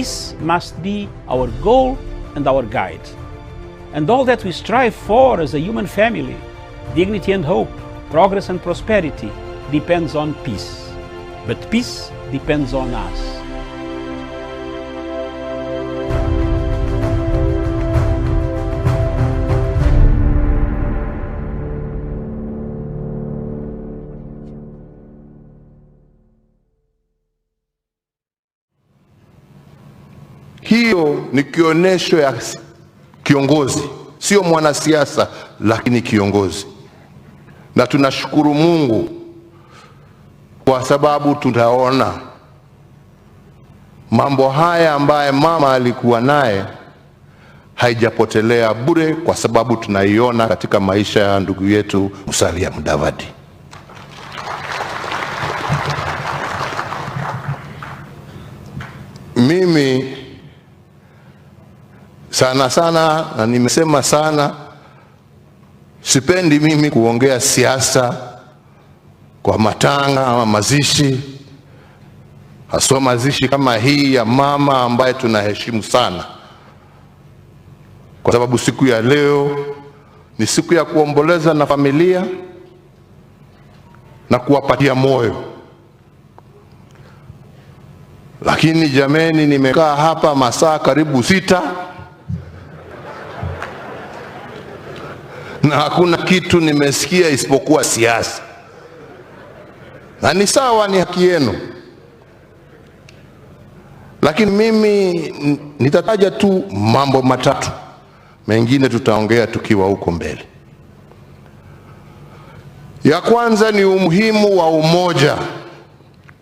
Peace must be our goal and our guide. And all that we strive for as a human family, dignity and hope, progress and prosperity, depends on peace. But peace depends on us. Hiyo ni kionyesho ya kiongozi, sio mwanasiasa, lakini kiongozi. Na tunashukuru Mungu kwa sababu tunaona mambo haya ambaye mama alikuwa naye haijapotelea bure, kwa sababu tunaiona katika maisha ya ndugu yetu Musalia Mudavadi. Mimi sana na nimesema sana, sipendi mimi kuongea siasa kwa matanga ama mazishi, haswa mazishi kama hii ya mama ambaye tunaheshimu sana, kwa sababu siku ya leo ni siku ya kuomboleza na familia na kuwapatia moyo. Lakini jameni, nimekaa hapa masaa karibu 6 na hakuna kitu nimesikia isipokuwa siasa. Na ni sawa, ni haki yenu. Lakini mimi nitataja tu mambo matatu, mengine tutaongea tukiwa huko mbele. Ya kwanza ni umuhimu wa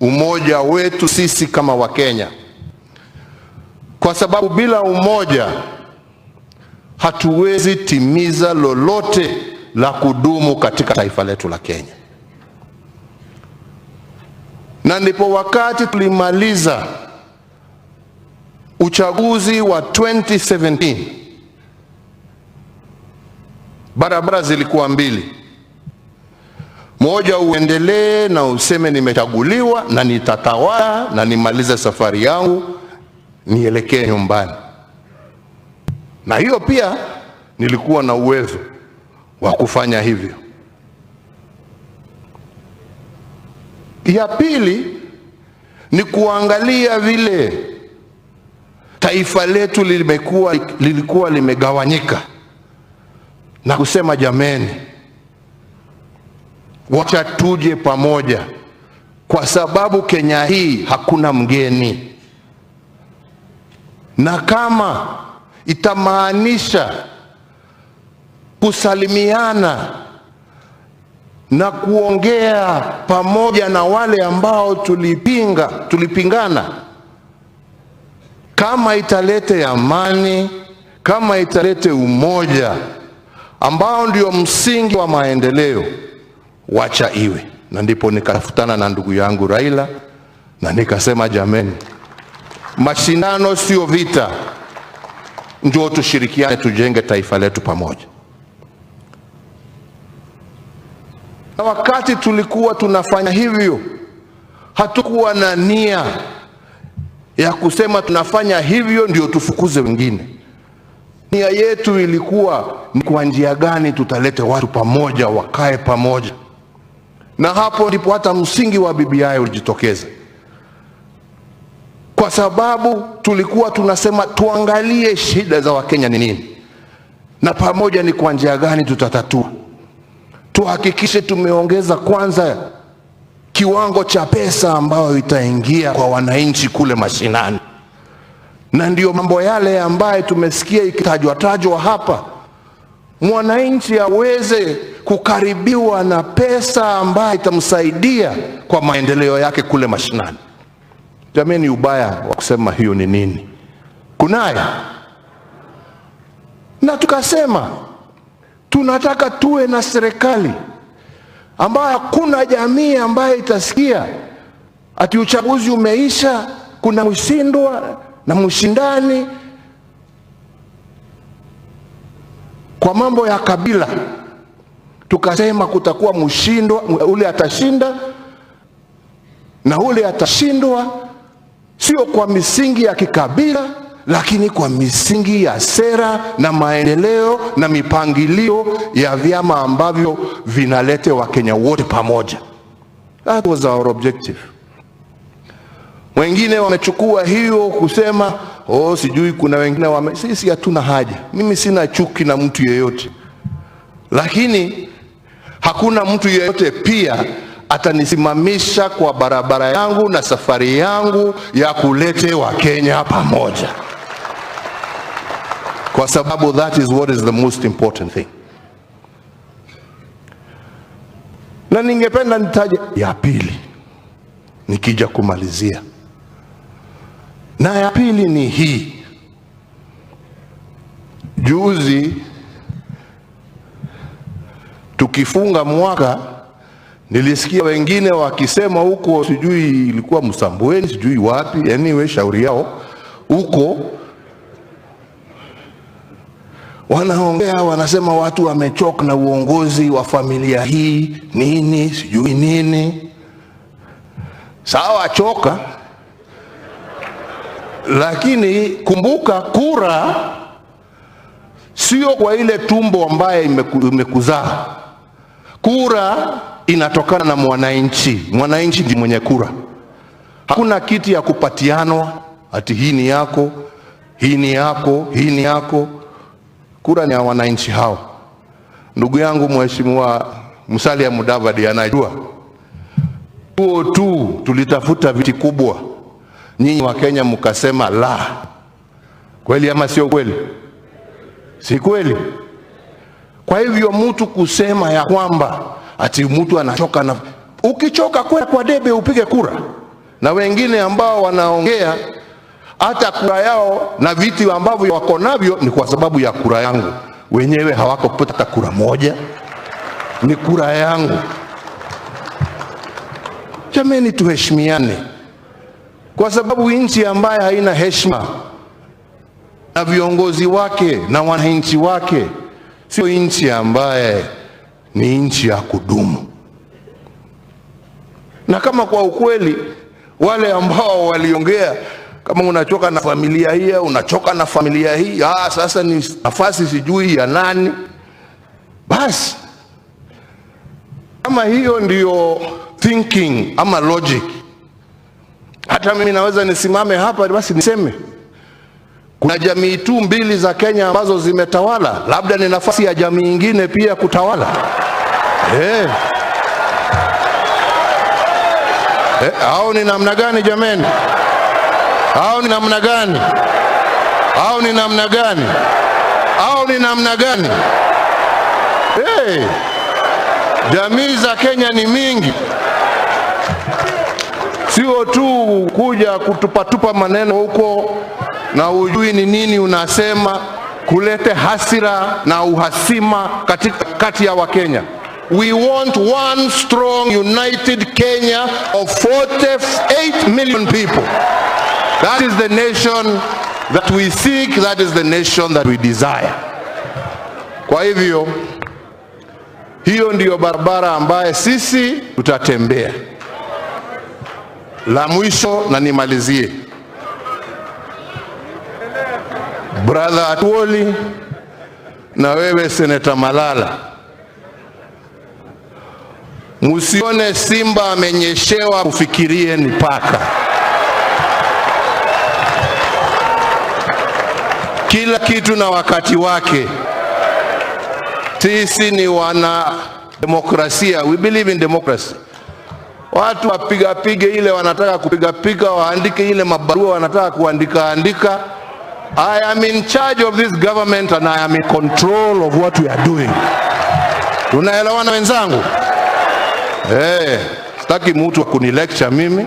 umoja wetu sisi kama Wakenya, kwa sababu bila umoja hatuwezi timiza lolote la kudumu katika taifa letu la Kenya. Na ndipo wakati tulimaliza uchaguzi wa 2017, barabara zilikuwa mbili. Moja, uendelee na useme nimechaguliwa na nitatawala na nimalize safari yangu nielekee nyumbani. Na hiyo pia nilikuwa na uwezo wa kufanya hivyo. Ya pili ni kuangalia vile taifa letu lilikuwa limegawanyika na kusema jameni, wacha tuje pamoja, kwa sababu Kenya hii hakuna mgeni. Na kama itamaanisha kusalimiana na kuongea pamoja na wale ambao tulipingana, kama italete amani, kama italete umoja ambao ndio msingi wa maendeleo, wacha iwe. Na ndipo nikafutana na ndugu yangu Raila na nikasema jameni, mashindano sio vita, ndio tushirikiane tujenge taifa letu pamoja. Na wakati tulikuwa tunafanya hivyo, hatukuwa na nia ya kusema tunafanya hivyo ndio tufukuze wengine. Nia yetu ilikuwa ni kwa njia gani tutalete watu pamoja, wakae pamoja. Na hapo ndipo hata msingi wa BBI ulijitokeza, kwa sababu tulikuwa tunasema tuangalie shida za Wakenya ni nini, na pamoja ni kwa njia gani tutatatua. Tuhakikishe tumeongeza kwanza kiwango cha pesa ambayo itaingia kwa wananchi kule mashinani. Na ndio mambo yale ambaye tumesikia ikitajwa hapa, mwananchi aweze kukaribiwa na pesa ambayo itamsaidia kwa maendeleo yake kule mashinani. Jameni, ubaya wa kusema hiyo ni nini? Kunaye. Na tukasema tunataka tuwe na serikali ambayo hakuna jamii ambayo itasikia ati uchaguzi umeisha, kuna mshindwa na mshindani kwa mambo ya kabila. Tukasema kutakuwa mshindwa, ule atashinda na ule atashindwa. sio kwa misingi ya kikabila, lakini kwa misingi ya sera na maendeleo na mipangilio ya vyama ambavyo vinalete Wakenya wote pamoja. That was our objective. Wengine wamechukua hiyo kusema sijui kuna wengine sisi hatuna haja. Mimi sina chuki na mtu yeyote, lakini hakuna mtu yeyote pia atanisimamisha kwa barabara yangu na safari yangu ya kulete Wakenya pamoja, kwa sababu that is what is the most important thing. Na ningependa nitaje ya pili nikija kumalizia, na ya pili ni hii. Juzi tukifunga mwaka, nilisikia wengine wakisema huko, sijui ilikuwa Msambweni, sijui wapi, anyway shauri yao huko, wanaongea wanasema watu wamechoka na uongozi wa familia hii, nini sijui nini. Sawa, choka, lakini kumbuka, kura sio kwa ile tumbo ambaye imekuzaa. Kura inatokana na mwananchi. Mwananchi ndiye mwenye kura. Hakuna kiti ya kupatianwa ati hii ni yako, hii ni yako, hii ni yako. Kura ni ya wananchi hao. Ndugu yangu Mheshimiwa Musalia Mudavadi anajua. Tulitafuta viti kubwa, nyinyi wa Kenya mkasema la. Kweli ama sio kweli? Si kweli? Kwa hivyo mtu kusema ya kwamba ati mtu anachoka, na ukichoka kwa debe upige kura. Na wengine ambao wanaongea hata kura yao na viti ambavyo wako navyo ni kwa sababu ya kura yangu. Wenyewe hawakupata hata kura moja, ni kura yangu. Jameni, tuheshimiane, kwa sababu nchi ambaye haina heshima na viongozi wake na wananchi wake sio nchi ambaye ni nchi ya kudumu. Na kama kwa ukweli wale ambao waliongea kama unachoka na familia hii, unachoka na familia hii, sasa ni nafasi sijui ya nani, basi kama hiyo ndio thinking ama logic, hata mimi naweza nisimame hapa basi niseme kuna jamii tu mbili za Kenya ambazo zimetawala, labda ni nafasi ya jamii nyingine pia kutawala. Hao ni namna gani jameni? Hao ni namna gani? Hao ni namna gani? Hao ni namna gani? Jamii za Kenya ni mingi, sio tu kuja kutupatupa maneno huko na ujui ni nini unasema, kulete hasira na uhasima kati ya Wakenya. We want one strong united Kenya of 48 million people. That is the nation that we seek, that is the nation that we desire. Kwa hivyo hiyo ndiyo barabara ambaye sisi tutatembea. La mwisho na nimalizie, brother Atuoli na wewe Senator Malala, musione simba amenyeshewa kufikirie ni paka. Kila kitu na wakati wake. Sisi ni wana demokrasia, we believe in democracy. Watu wapiga ile wanataka kupiga, waandike ile mabarua wanataka kuandika. I am in charge of this government and I am in control of what we are doing. Tunaelewana wenzangu? Sitaki mtu kunilecture mimi.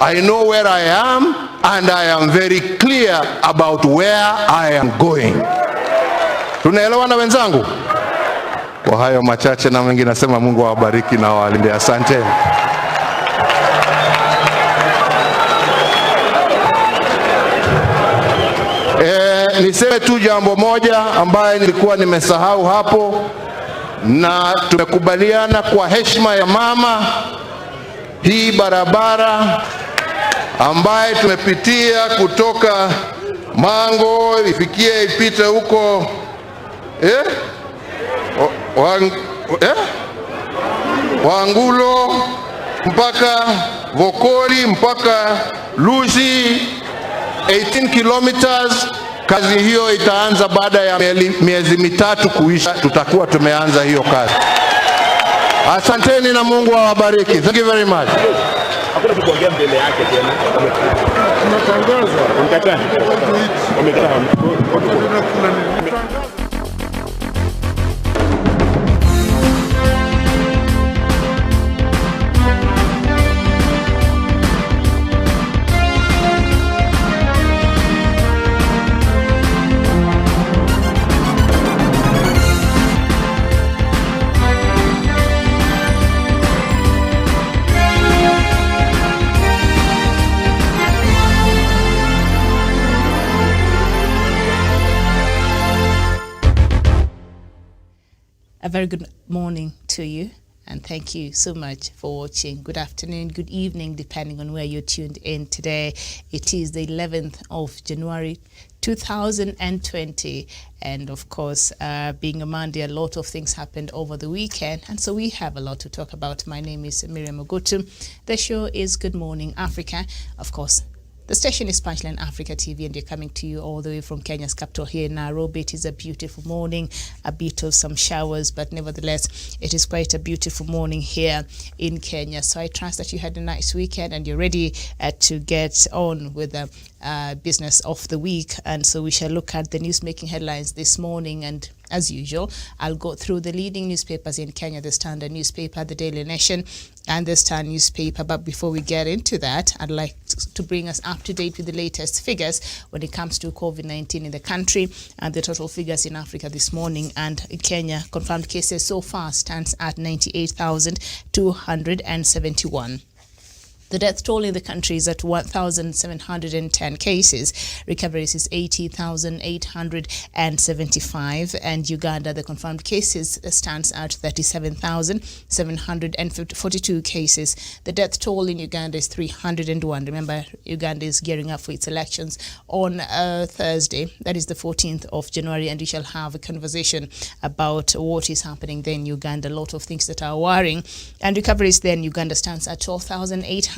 I know where I am and I am very clear about where I am going. Tunaelewana wenzangu? Kwa hayo machache na mengi nasema Mungu awabariki na awalinde. Asante. Niseme tu jambo moja ambaye nilikuwa nimesahau hapo, na tumekubaliana kwa heshima ya mama, hii barabara ambaye tumepitia kutoka Mango ifikie ipite huko Wangulo mpaka Vokoli mpaka Lusi, 18 kilometers. Kazi hiyo itaanza baada ya miezi mitatu kuisha, tutakuwa tumeanza hiyo kazi. Asanteni na Mungu awabariki. Thank you very much. Hakuna kuongea mbele yake tena. Tunatangaza. Umekataa. A very good morning to you, and thank you so much for watching. Good afternoon, good evening, depending on where you're tuned in today. It is the 11th of January 2020, and of course, being a Monday, a lot of things happened over the weekend, and so we have a lot to talk about. My name is Miriam Ogutu. The show is Good Morning Africa. Of course, the station is Punchline Africa TV, and you're coming to you all the way from Kenya's capital here in Nairobi. It is a beautiful morning, a bit of some showers, but nevertheless, it is quite a beautiful morning here in Kenya. So I trust that you had a nice weekend and you're ready to get on with the business of the week. And so we shall look at the news-making headlines this morning, and as usual, I'll go through the leading newspapers in Kenya, the Standard newspaper, the Daily Nation, and the Star newspaper. But before we get into that, I'd like to bring us up to date with the latest figures when it comes to COVID-19 in the country and the total figures in Africa this morning. And in Kenya, confirmed cases so far stands at 98,271. The death toll in the country is at 1,710 cases. Recoveries is 80,875. And Uganda, the confirmed cases stands at 37,742 cases. The death toll in Uganda is 301. Remember, Uganda is gearing up for its elections on Thursday. That is the 14th of January. And we shall have a conversation about what is happening there in Uganda. A lot of things that are worrying. And recoveries there in Uganda stands at 12,852.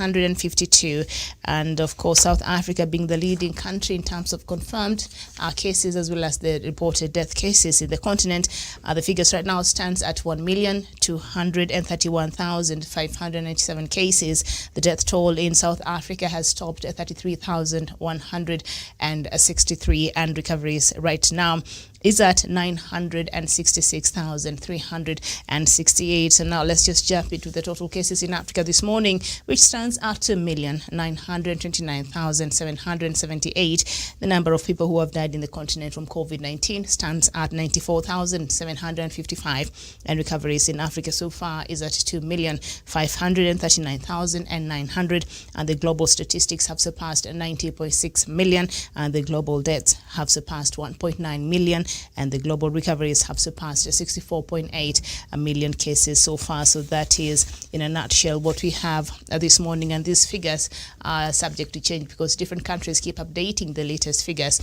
And of course, South Africa being the leading country in terms of confirmed cases as well as the reported death cases in the continent. The figures right now stands at 1,231,597 cases. The death toll in South Africa has topped 33,163, and recoveries right now is at 966,368. So now let's just jump into the total cases in Africa this morning, which stands at 2,929,778. The number of people who have died in the continent from COVID-19 stands at 94,755. And recoveries in Africa so far is at 2,539,900. And the global statistics have surpassed 90.6 million. And the global deaths have surpassed 1.9 million. And the global recoveries have surpassed 64.8 million cases so far. So that is, in a nutshell, what we have this morning. And these figures are subject to change because different countries keep updating the latest figures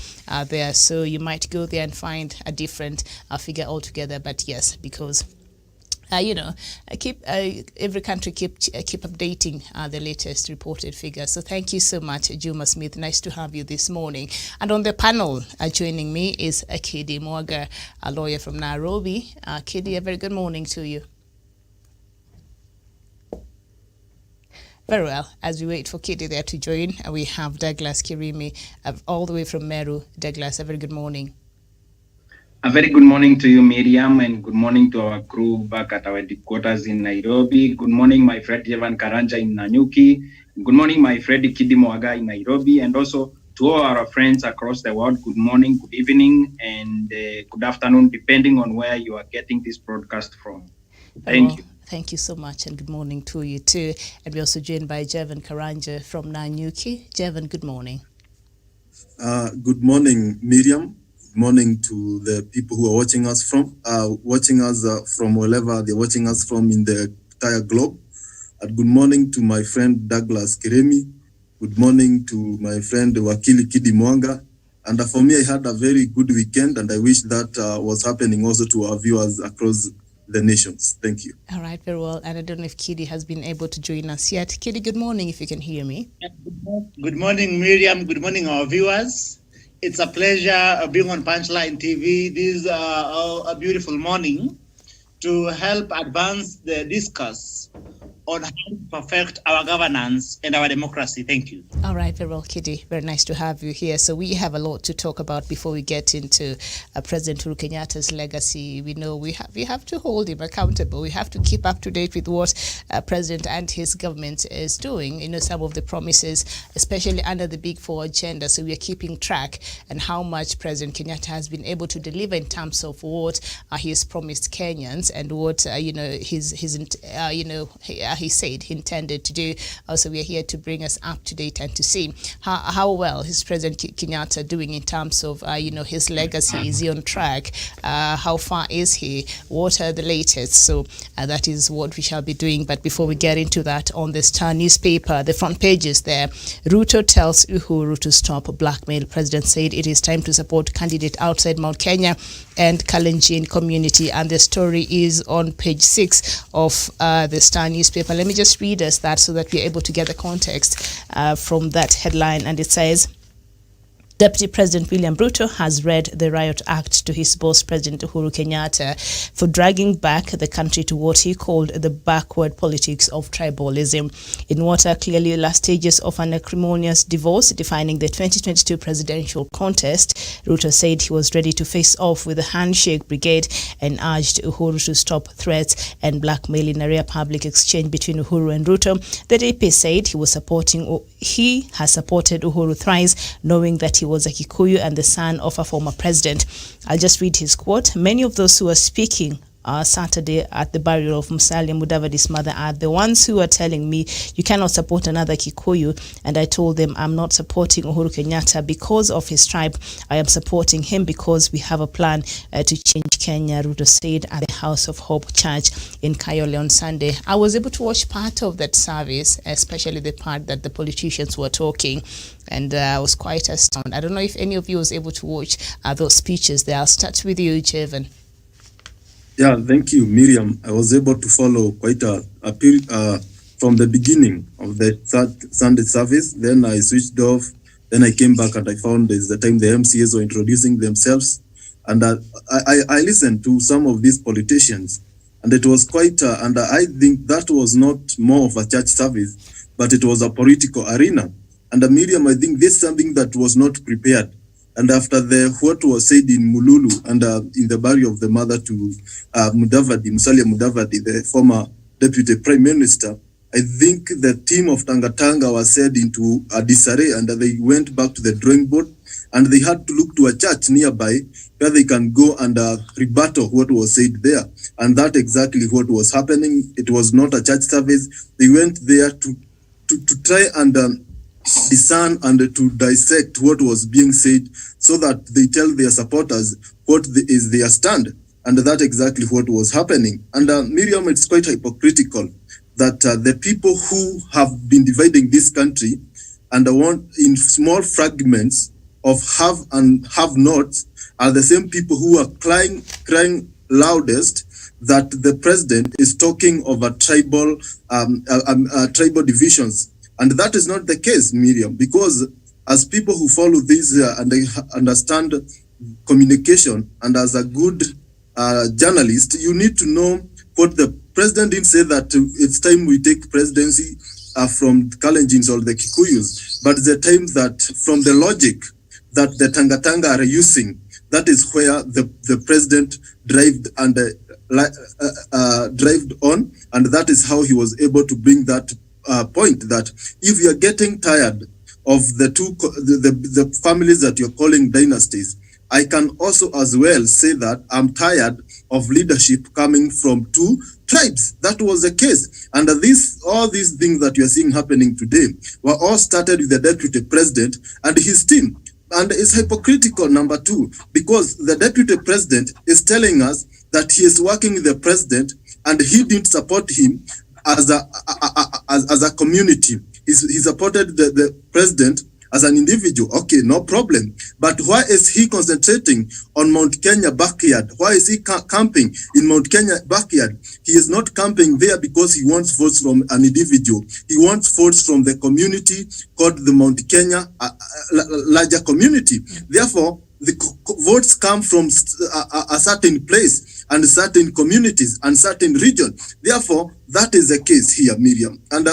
there. So you might go there and find a different figure altogether. But yes, because every country keep updating the latest reported figures. So thank you so much, Juma Smith. Nice to have you this morning. And on the panel, joining me is Kidi Mwaga, a lawyer from Nairobi. Kidi, a very good morning to you. Very well. As we wait for Kidi there to join, we have Douglas Kirimi all the way from Meru. Douglas, a very good morning. A very good morning to you, Miriam, and good morning to our crew back at our headquarters in Nairobi. Good morning, my friend Jevan Karanja in Nanyuki. Good morning, my friend Kidi Mwaga in Nairobi, and also to all our friends across the world. Good morning, good evening, and good afternoon, depending on where you are getting this broadcast from. Thank you. Thank you so much, and good morning to you too. And we're also joined by Jevan Karanja from Nanyuki. Jevan, good morning. Good morning, Miriam. Morning to the people who are watching us from wherever they're watching us from in the entire globe. And good morning to my friend Douglas Kiremi Good morning to my friend Wakili Kidi Mwanga. And for me, I had a very good weekend, and I wish that was happening also to our viewers across the nations. Thank you. All right, very well. And I don't know if Kidi has been able to join us yet. Kidi, good morning, if you can hear me. Good morning, Miriam. Good morning, our viewers. It's a pleasure being on Punchline TV. This is a beautiful morning to help advance the discourse on how to perfect our governance and our democracy. Thank you. All right, very well, Kidi. Very nice to have you here. So we have a lot to talk about before we get into President Uhuru Kenyatta's legacy. We know we have to hold him accountable. We have to keep up to date with what President and his government is doing. You know, some of the promises, especially under the Big Four agenda. So we are keeping track and how much President Kenyatta has been able to deliver in terms of what he has promised Kenyans and what he said he intended to do. Also, we are here to bring us up to date and to see how well is President Kenyatta doing in terms of his legacy. Is he on track? How far is he? What are the latest? So that is what we shall be doing. But before we get into that, on the Star newspaper, the front page is there. Ruto tells Uhuru to stop blackmail. President said it is time to support candidate outside Mount Kenya and Kalenjin community. And the story is on page 6 of the Star newspaper. Let me just read us that so that we're able to get the context from that headline. And it says, Deputy President William Ruto has read the Riot Act to his boss, President Uhuru Kenyatta, for dragging back the country to what he called the backward politics of tribalism. In what are clearly last stages of an acrimonious divorce defining the 2022 presidential contest, Ruto said he was ready to face off with the handshake brigade and urged Uhuru to stop threats and blackmail in a rare public exchange between Uhuru and Ruto. The DP said he has supported Uhuru thrice, knowing that he was a Kikuyu and the son of a former president. I'll just read his quote. Many of those who are speaking Saturday at the burial of Musalia Mudavadi's mother are the ones who are telling me you cannot support another Kikuyu, and I told them I'm not supporting Uhuru Kenyatta because of his tribe. I am supporting him because we have a plan to change Kenya, Ruto said at the House of Hope Church in Kayole on Sunday. I was able to watch part of that service, especially the part that the politicians were talking, and I was quite astounded. I don't know if any of you was able to watch those speeches there. I'll start with you, Jevan. Yeah, thank you, Miriam. I was able to follow quite from the beginning of the Sunday service. Then I switched off. Then I came back and I found is the time the MCAs were introducing themselves. And I listened to some of these politicians. And it was quite, and I think that was not more of a church service, but it was a political arena. And Miriam, I think this is something that was not prepared. And after what was said in Mululu and in the burial of the mother to Musalia Mudavadi, the former deputy prime minister, I think the team of Tangatanga was set into a disarray, and they went back to the drawing board, and they had to look to a church nearby where they can go and rebuttal what was said there. And that exactly what was happening. It was not a church service. They went there to try and discern and to dissect what was being said so that they tell their supporters what is their stand. And that's exactly what was happening. And Miriam, it's quite hypocritical that the people who have been dividing this country and want in small fragments of have and have nots are the same people who are crying loudest that the president is talking over tribal divisions. And that is not the case, Miriam, because as people who follow this and they understand communication, and as a good journalist, you need to know what the president didn't say that it's time we take presidency from Kalenjins or the Kikuyus, but the time that from the logic that the Tangatanga are using, that is where the president drived on, and that is how he was able to bring that point that if you are getting tired of the families that you're calling dynasties, I can also as well say that I'm tired of leadership coming from two tribes. That was the case. And all these things that you're seeing happening today were all started with the deputy president and his team. And it's hypocritical, number two, because the deputy president is telling us that he is working with the president and he didn't support him as a community. He supported the president as an individual. Okay, no problem. But why is he concentrating on Mount Kenya backyard? Why is he camping in Mount Kenya backyard? He is not camping there because he wants votes from an individual. He wants votes from the community called the Mount Kenya larger community. Therefore, the votes come from a certain place and certain communities and certain region. Therefore, that is the case here, Miriam. And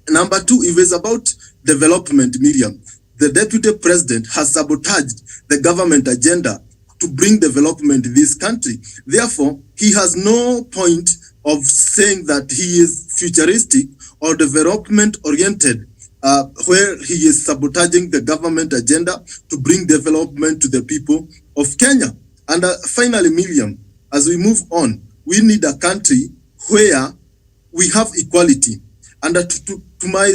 number two, if it's about development, Miriam, the deputy president has sabotaged the government agenda to bring development in this country. Therefore, he has no point of saying that he is futuristic or development oriented, where he is sabotaging the government agenda to bring development to the people of Kenya. And finally, Miriam, as we move on, we need a country where we have equality. And to my,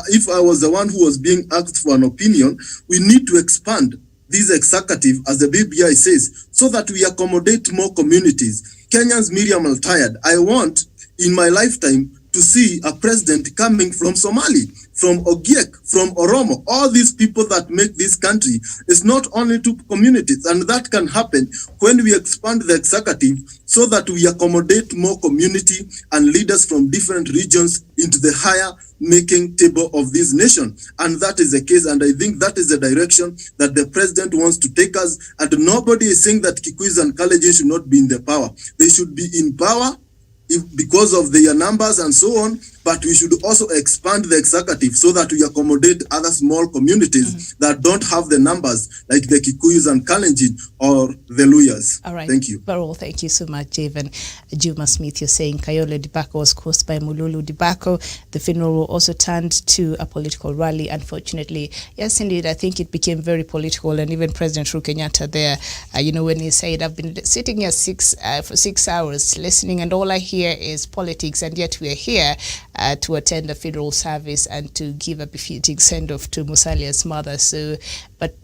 if I was the one who was being asked for an opinion, we need to expand this executive, as the BBI says, so that we accommodate more communities. Kenyans, Miriam, are tired. I want, in my lifetime, to see a president coming from Somali, from Ogiek, from Oromo, all these people that make this country. It's not only two communities, and that can happen when we expand the executive so that we accommodate more community and leaders from different regions into the higher making table of this nation. And that is the case, and I think that is the direction that the president wants to take us. And nobody is saying that Kikuyus and Kalenjin should not be in the power. They should be in power because of their numbers and so on, but we should also expand the executive so that we accommodate other small communities that don't have the numbers like the Kikuyus and Kalenjin or the Luyas. All right. Thank you. Barol, thank you so much, Javen. Juma Smith, you're saying Kayole Dibako was caused by Mululu Dibako. The funeral also turned to a political rally, unfortunately. Yes, indeed, I think it became very political, and even President Uhuru Kenyatta there, when he said, I've been sitting here for 6 hours listening, and all I hear is politics, and yet we are here to attend a funeral service and to give a befitting send-off to Musalia's mother. So,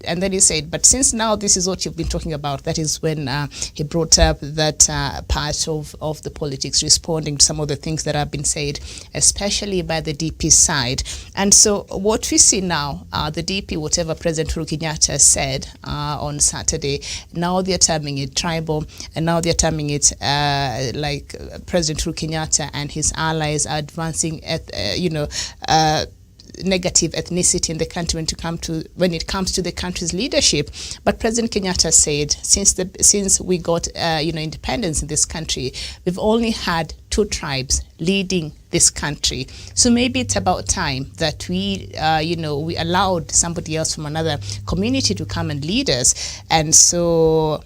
and then he said, but since now this is what you've been talking about, that is when he brought up that part of the politics, responding to some of the things that have been said, especially by the DP side. And so what we see now, the DP, whatever President Uhuru Kenyatta said on Saturday, now they're terming it tribal, and now they're terming it like President Uhuru Kenyatta and his allies are advancing negative ethnicity in the country when it comes to the country's leadership. But President Kenyatta said, since we got independence in this country, we've only had 2 tribes leading this country. So maybe it's about time that we allowed somebody else from another community to come and lead us. And so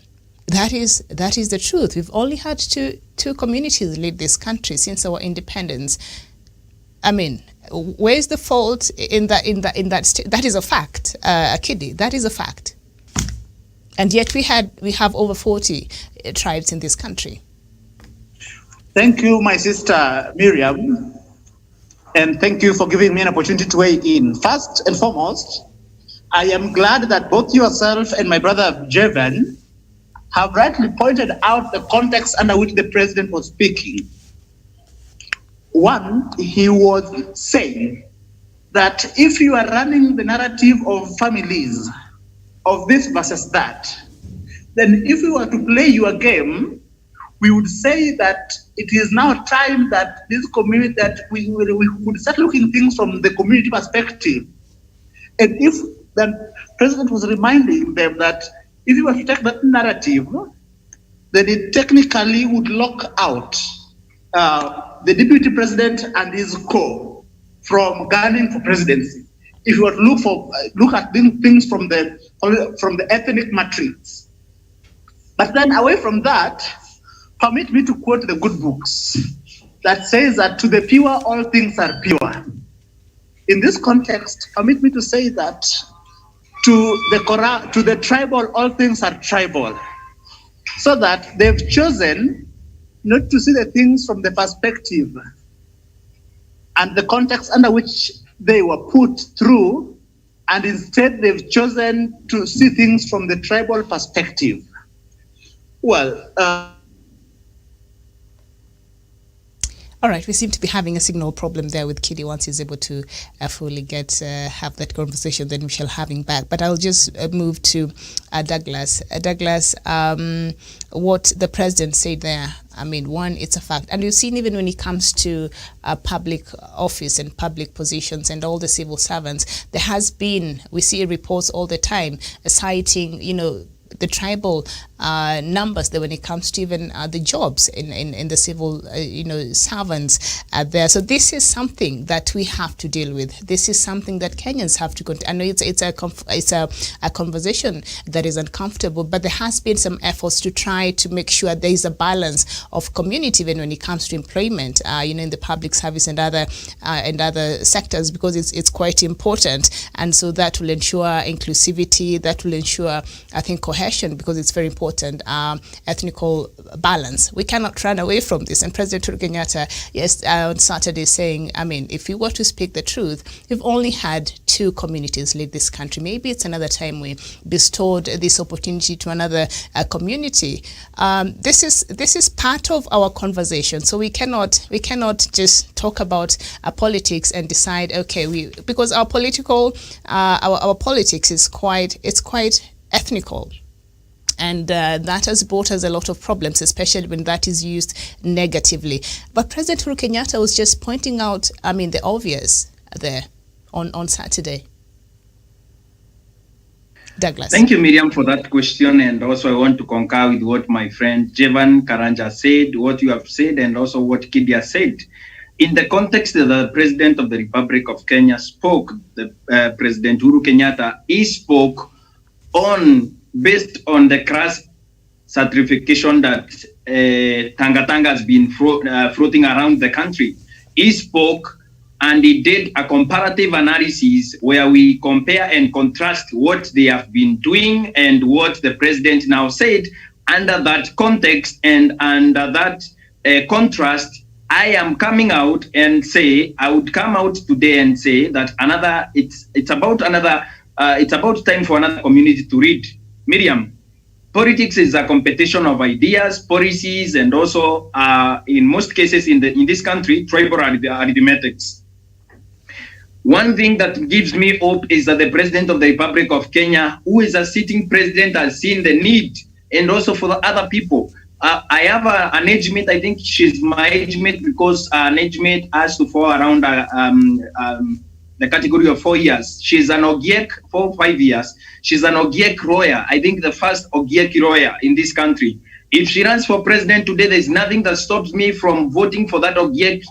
that is the truth. We've only had two communities lead this country since our independence. I mean, where's the fault in that? That is a fact, Kiddy. That is a fact. And yet we have over 40 tribes in this country. Thank you, my sister Miriam, and thank you for giving me an opportunity to weigh in. First and foremost, I am glad that both yourself and my brother Jevan have rightly pointed out the context under which the president was speaking. One, he was saying that if you are running the narrative of families, of this versus that, then if we were to play your game, we would say that it is now time that this community, that we would start looking things from the community perspective. And if the president was reminding them that if you were to take that narrative, then it technically would lock out the deputy president and his co from gunning for presidency. If you were to look at things from the ethnic matrix. But then away from that, permit me to quote the good books that says that to the pure, all things are pure. In this context, permit me to say that to the tribal, all things are tribal. So that they've chosen not to see the things from the perspective and the context under which they were put through, and instead they've chosen to see things from the tribal perspective. Well, All right, we seem to be having a signal problem there with Kidi. Once he's able to fully have that conversation, then we shall have him back. But I'll just move to Douglas. Douglas, what the president said there, I mean, one, it's a fact. And you've seen even when it comes to public office and public positions and all the civil servants, there has been, we see reports all the time citing, you know, the tribal numbers there when it comes to even the jobs in the civil servants there. So this is something that we have to deal with. This is something that Kenyans have to I know it's a conversation that is uncomfortable, but there has been some efforts to try to make sure there is a balance of community even when it comes to employment in the public service and other sectors, because it's quite important. And so that will ensure inclusivity, that will ensure, I think, cohesion, because it's very important. Ethnical balance. We cannot run away from this. And President Uhuru Kenyatta, on Saturday, saying, I mean, if you were to speak the truth, we've only had 2 communities lead this country. Maybe it's another time we bestowed this opportunity to another community. This is part of our conversation. So we cannot just talk about politics and decide, okay, because our our politics is quite ethnical. And that has brought us a lot of problems, especially when that is used negatively. But President Uhuru Kenyatta was just pointing out, I mean, the obvious there on Saturday. Douglas. Thank you, Miriam, for that question. And also I want to concur with what my friend Jevan Karanja said, what you have said, and also what Kidia said. In the context that the President of the Republic of Kenya spoke, President Uhuru Kenyatta, he spoke based on the crass certification that Tanga has been floating around the country. He spoke and he did a comparative analysis where we compare and contrast what they have been doing and what the president now said. Under that context and under that contrast, I am coming out and I would come out today and say that it's about time for another community to read. Miriam, politics is a competition of ideas, policies, and also, in most cases in this country, tribal arithmetics. One thing that gives me hope is that the President of the Republic of Kenya, who is a sitting president, has seen the need, and also for the other people. I have an age mate. I think she's my age mate because an age mate has to fall around the category of 4 years. She's an Ogiek for 5 years. She's an Ogiek lawyer. I think the first Ogiek lawyer in this country. If she runs for president today, there's nothing that stops me from voting for that Ogiek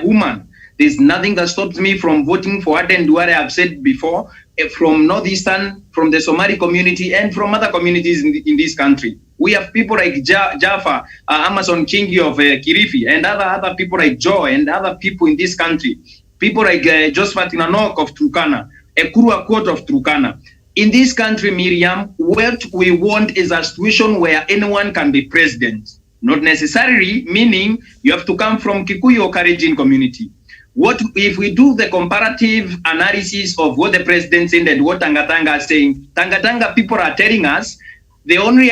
woman. There's nothing that stops me from voting for Aden Duare, I've said before, from Northeastern, from the Somali community, and from other communities in this country. We have people like Jaffa, Amazon Kingi of Kirifi, and other people like Joe, and other people in this country. People like Josephat Nanok of Turkana, Ekuru Akot of Turkana. In this country, Miriam, what we want is a situation where anyone can be president. Not necessarily, meaning you have to come from Kikuyu or Kalenjin community. What if we do the comparative analysis of what the president said and what Tanga is saying? Tanga people are telling us the only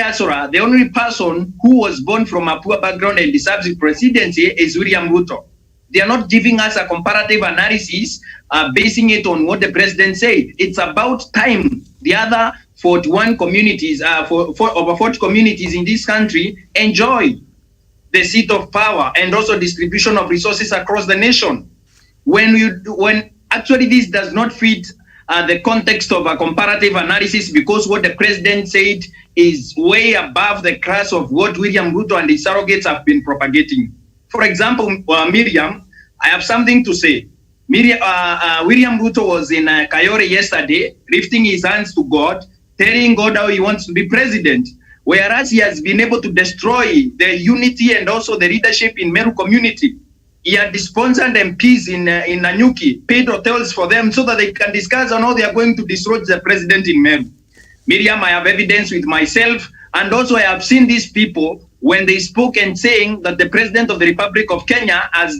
person who was born from a poor background and deserves the presidency is William Ruto. They are not giving us a comparative analysis, basing it on what the president said. It's about time the other 41 communities, over 40 communities in this country enjoy the seat of power and also distribution of resources across the nation. When actually this does not fit the context of a comparative analysis, because what the president said is way above the class of what William Ruto and his surrogates have been propagating. For example, Miriam, I have something to say. William Ruto was in Kayore yesterday, lifting his hands to God, telling God how he wants to be president, whereas he has been able to destroy the unity and also the leadership in Meru community. He had sponsored MPs in Nanyuki, paid hotels for them so that they can discuss on how they are going to dislodge the president in Meru. Miriam, I have evidence with myself, and also I have seen these people when they spoke and saying that the president of the Republic of Kenya has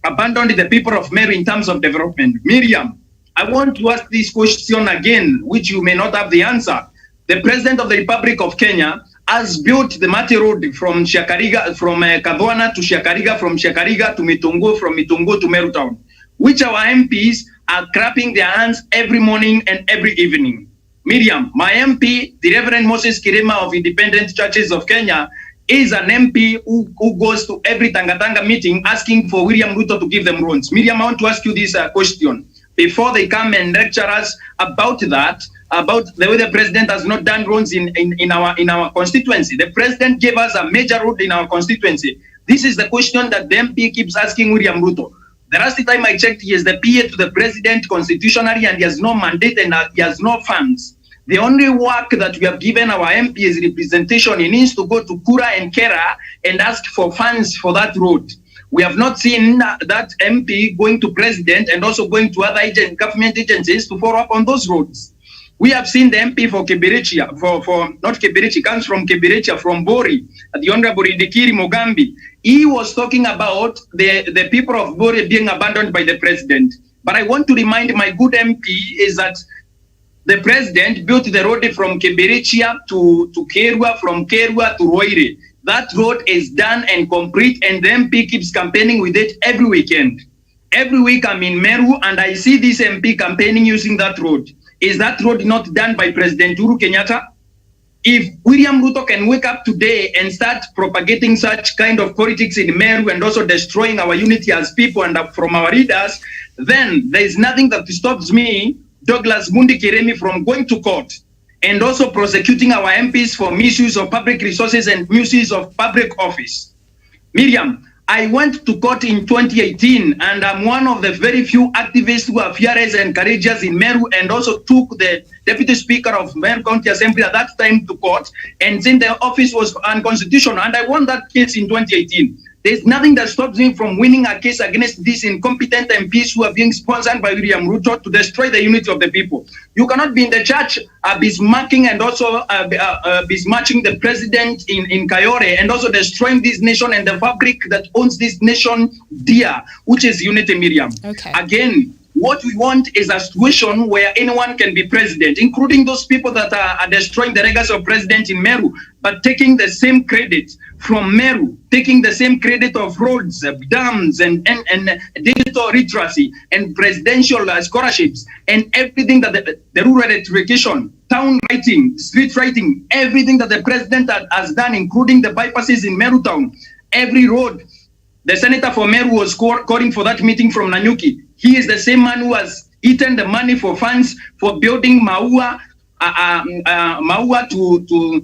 abandoned the people of Meru in terms of development. Miriam, I want to ask this question again, which you may not have the answer. The president of the Republic of Kenya has built the Mati Road from Shakariga, from Kadwana to Shakariga, from Shakariga to Mitungu, from Mitungu to Meru Town, which our MPs are clapping their hands every morning and every evening. Miriam, my MP, the Reverend Moses Kirima of Independent Churches of Kenya, is an MP who goes to every Tangatanga meeting asking for William Ruto to give them roads. Miriam, I want to ask you this question. Before they come and lecture us about that, about the way the president has not done roads in our constituency. The president gave us a major road in our constituency. This is the question that the MP keeps asking William Ruto. The last time I checked, he is the PA to the president constitutionally, and he has no mandate and he has no funds. The only work that we have given our MP is representation. He needs to go to Kura and Kera and ask for funds for that road. We have not seen that MP going to president and also going to other government agencies to follow up on those roads. We have seen the MP for Kibirichia, not Kibirichi, comes from Kibirichia, from Bori, the Honorable Idikiri Mogambi. He was talking about the people of Bori being abandoned by the president. But I want to remind my good MP is that the president built the road from Kibirichia to Kerua, from Kerua to Roire. That road is done and complete, and the MP keeps campaigning with it every weekend. Every week I'm in Meru and I see this MP campaigning using that road. Is that road not done by President Uhuru Kenyatta? If William Ruto can wake up today and start propagating such kind of politics in Meru and also destroying our unity as people and from our leaders, then there is nothing that stops me, Douglas Mundi Kiremi, from going to court and also prosecuting our MPs for misuse of public resources and misuse of public office. Miriam, I went to court in 2018, and I'm one of the very few activists who are fearless and courageous in Meru, and also took the Deputy Speaker of Meru County Assembly at that time to court, and saying the office was unconstitutional, and I won that case in 2018. There's nothing that stops me from winning a case against these incompetent MPs who are being sponsored by William Ruto to destroy the unity of the people. You cannot be in the church besmirking and also besmirching the president in Kayore and also destroying this nation and the fabric that owns this nation dear, which is unity, Miriam. Okay. Again, what we want is a situation where anyone can be president, including those people that are destroying the legacy of president in Meru, but taking the same credit from Meru, taking the same credit of roads, dams, and digital literacy, and presidential scholarships, and everything that the rural electrification, town lighting, street lighting, everything that the president has done, including the bypasses in Meru town, every road. The senator for Meru was calling for that meeting from Nanyuki. He is the same man who has eaten the money for funds for building Maua to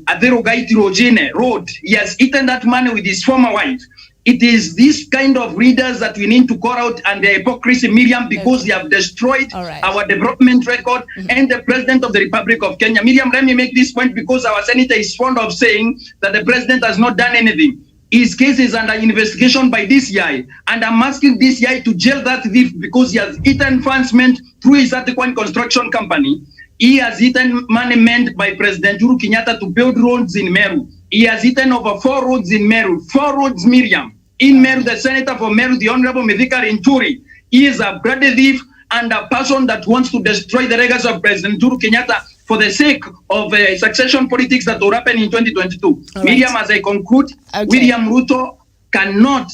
Aderogaiti Rojene Road. He has eaten that money with his former wife. It is this kind of leaders that we need to call out, and the hypocrisy, Miriam, because they have destroyed our development record and the president of the Republic of Kenya. Miriam, let me make this point because our senator is fond of saying that the president has not done anything. His case is under investigation by DCI, and I'm asking DCI to jail that thief because he has eaten funds meant through his Article construction company. He has eaten money meant by President Uhuru Kenyatta to build roads in Meru. He has eaten over 4 roads in Meru. 4 roads, Miriam. In Meru, the senator for Meru, the Honorable Mithika Rinturi, he is a bloody thief and a person that wants to destroy the legacy of President Uhuru Kenyatta for the sake of succession politics that will happen in 2022. Miriam, as I conclude, William Ruto cannot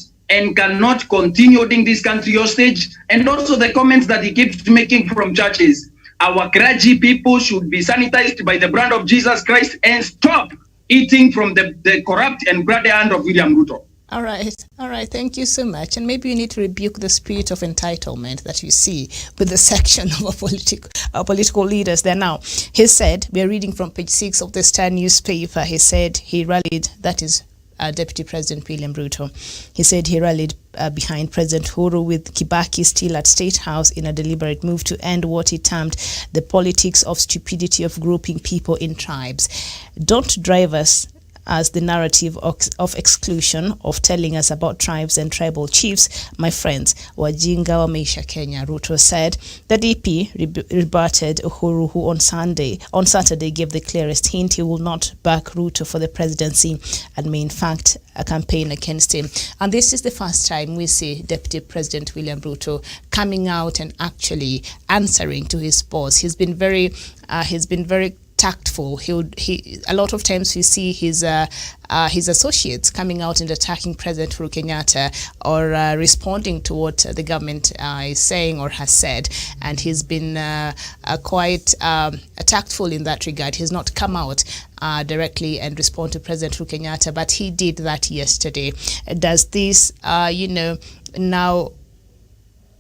continue holding this country hostage, and also the comments that he keeps making from churches. Our clergy people should be sanitized by the blood of Jesus Christ and stop eating from the corrupt and bloody hand of William Ruto. All right. Thank you so much. And maybe you need to rebuke the spirit of entitlement that you see with the section of our political leaders there now. He said, we are reading from page 6 of the Star newspaper, he said he rallied, that is Deputy President William Ruto. He said he rallied behind President Uhuru with Kibaki still at State House in a deliberate move to end what he termed the politics of stupidity of grouping people in tribes. Don't drive us as the narrative of exclusion, of telling us about tribes and tribal chiefs, my friends, wajinga wameisha Kenya, Ruto said. The DP rebutted Uhuru, who on Saturday gave the clearest hint he will not back Ruto for the presidency and may in fact campaign against him. And this is the first time we see Deputy President William Ruto coming out and actually answering to his boss. He's been very tactful. A lot of times we see his associates coming out and attacking President Uhuru Kenyatta or responding to what the government is saying or has said, and he's been quite tactful in that regard. He's not come out directly and respond to President Uhuru Kenyatta, but he did that yesterday. Does this, now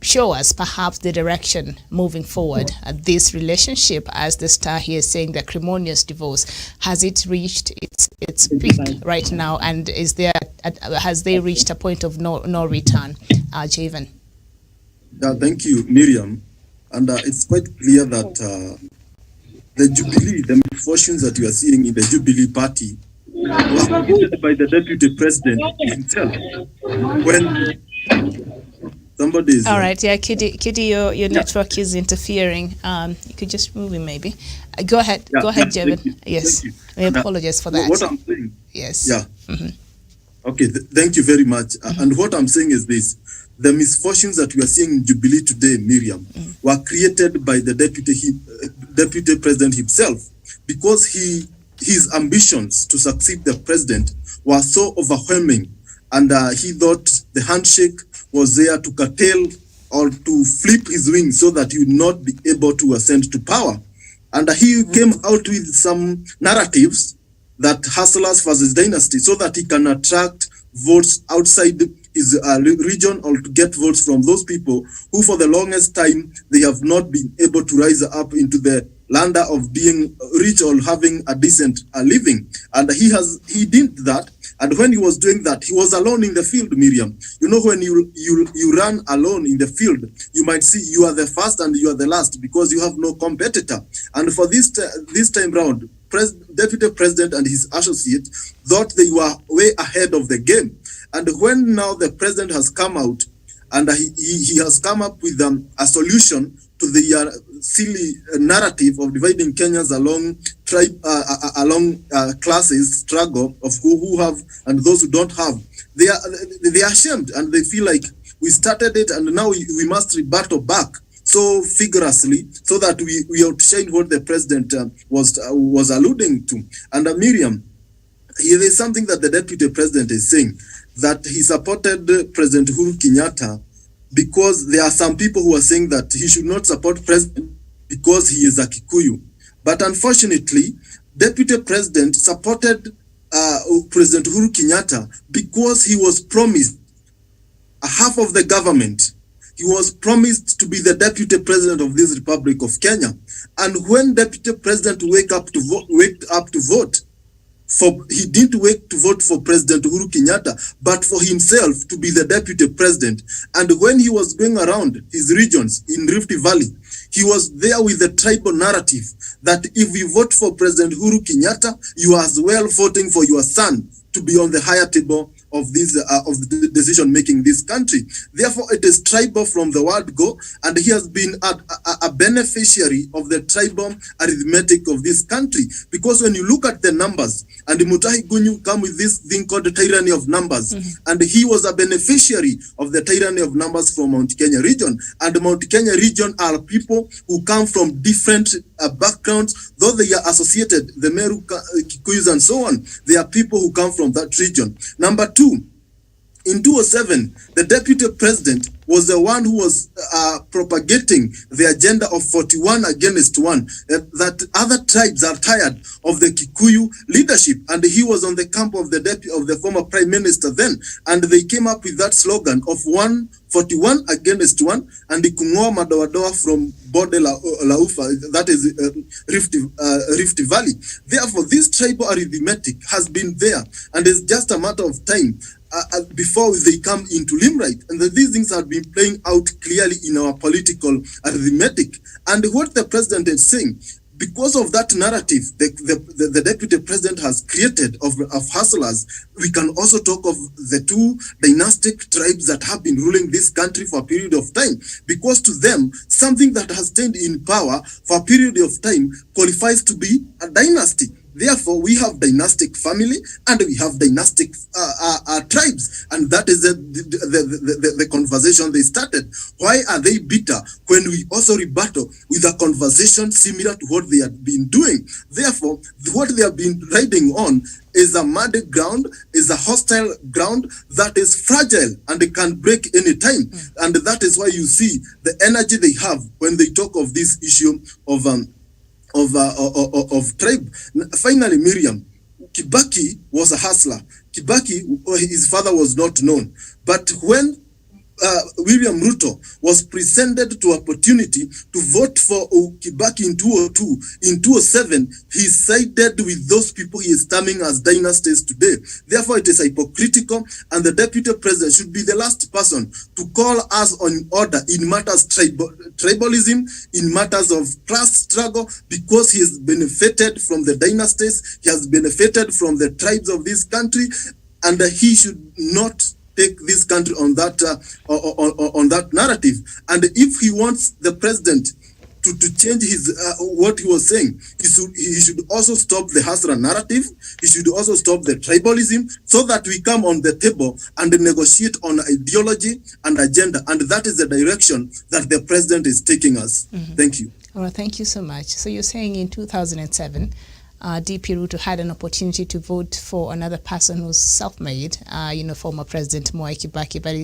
show us perhaps the direction moving forward? This relationship, as the Star here is saying, the acrimonious divorce, has it reached its peak right now, and has they reached a point of no return? Javen. Thank you, Miriam. And it's quite clear that the Jubilee, the misfortunes that you are seeing in the Jubilee Party, was created by the Deputy President himself. When somebody is... All right, yeah, Kiddy, your network is interfering. You could just move it, maybe. Go ahead, Javen. Yes, I apologize for that. What I'm saying... Yes. Yeah. Okay, thank you very much. And what I'm saying is this. The misfortunes that we are seeing in Jubilee today, Miriam, were created by the Deputy President himself, because his ambitions to succeed the president were so overwhelming, and he thought the handshake was there to curtail or to flip his wings so that he would not be able to ascend to power. And he came out with some narratives that hustlers versus dynasty, so that he can attract votes outside his region, or to get votes from those people who for the longest time they have not been able to rise up into the ladder of being rich or having a decent living. And he did that. And when he was doing that, he was alone in the field, Miriam. You know, when you run alone in the field, you might see you are the first and you are the last, because you have no competitor. And for this time round, Deputy President and his associate thought they were way ahead of the game. And when now the president has come out and he has come up with a solution to the silly narrative of dividing Kenyans along classes struggle of who have and those who don't have, they are ashamed, and they feel like we started it and now we must rebuttal back so vigorously, so that we outshine what the president was alluding to. And Miriam, there is something that the deputy president is saying, that he supported President Uhuru Kenyatta because there are some people who are saying that he should not support president because he is a Kikuyu. But unfortunately, Deputy President supported President Uhuru Kenyatta because he was promised half of the government. He was promised to be the Deputy President of this Republic of Kenya. And when Deputy President waked up to vote, he didn't wait to vote for President Uhuru Kenyatta, but for himself to be the Deputy President. And when he was going around his regions in Rift Valley, he was there with the tribal narrative that if you vote for President Uhuru Kenyatta, you are as well voting for your son to be on the higher table of this of the decision making in this country. Therefore, it is tribal from the word go, and he has been a beneficiary of the tribal arithmetic of this country. Because when you look at the numbers, and Mutahi Gunyu come with this thing called the tyranny of numbers, and he was a beneficiary of the tyranny of numbers from Mount Kenya region. And Mount Kenya region are people who come from different backgrounds, though they are associated, the Meru, Kikuyus and so on. They are people who come from that region. Number two, in 2007, the deputy president was the one who was propagating the agenda of 41 against 1, that other tribes are tired of the Kikuyu leadership, and he was on the camp of the former prime minister then, and they came up with that slogan of 41 against 1, and the Kungoa Madawadoa from Bode la Ufa, that is Rift Valley. Therefore, this tribal arithmetic has been there, and it's just a matter of time before they come into limelight, and these things have been playing out clearly in our political arithmetic. And what the president is saying, because of that narrative the deputy president has created of hustlers, we can also talk of the two dynastic tribes that have been ruling this country for a period of time. Because to them, something that has stayed in power for a period of time qualifies to be a dynasty. Therefore, we have dynastic family and we have dynastic tribes, and that is the conversation they started. Why are they bitter when we also rebuttal with a conversation similar to what they had been doing? Therefore, what they have been riding on is a muddy ground, is a hostile ground that is fragile and it can break any time. And that is why you see the energy they have when they talk of this issue of tribe. Finally, Miriam, Kibaki was a hustler. Kibaki, his father was not known. But when William Ruto was presented to opportunity to vote for Kibaki in 2002, in 2007, he sided with those people he is terming as dynasties today. Therefore, it is hypocritical, and the deputy president should be the last person to call us on order in matters tribalism, in matters of class struggle, because he has benefited from the dynasties, he has benefited from the tribes of this country, and he should not take this country on that narrative. And if he wants the president to change his what he was saying, he should also stop the Hasra narrative. He should also stop the tribalism, so that we come on the table and negotiate on ideology and agenda. And that is the direction that the president is taking us. Thank you. All right, thank you so much. So you're saying in 2007, DP Ruto had an opportunity to vote for another person who's self-made, former President Mwai Kibaki, but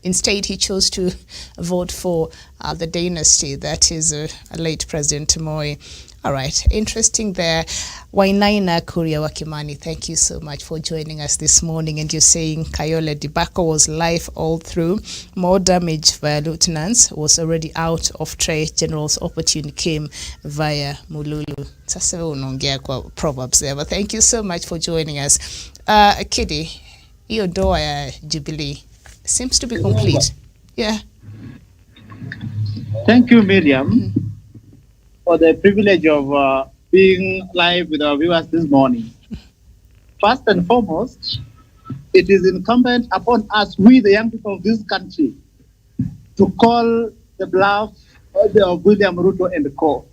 instead he chose to vote for the dynasty, that is a late President Moi. All right, interesting there. Wainaina Kuria Wakimani, thank you so much for joining us this morning. And you're saying Kayole Dibako was live all through. More damage via lieutenants, was already out of tray. General's opportunity came via Mululu. Sasa unaongea kwa proverbs there, but thank you so much for joining us. Kidi, hiyo doa ya Jubilee seems to be complete. Yeah. Thank you, Miriam, for the privilege of being live with our viewers this morning. First and foremost, it is incumbent upon us, we the young people of this country, to call the bluff of William Ruto and co.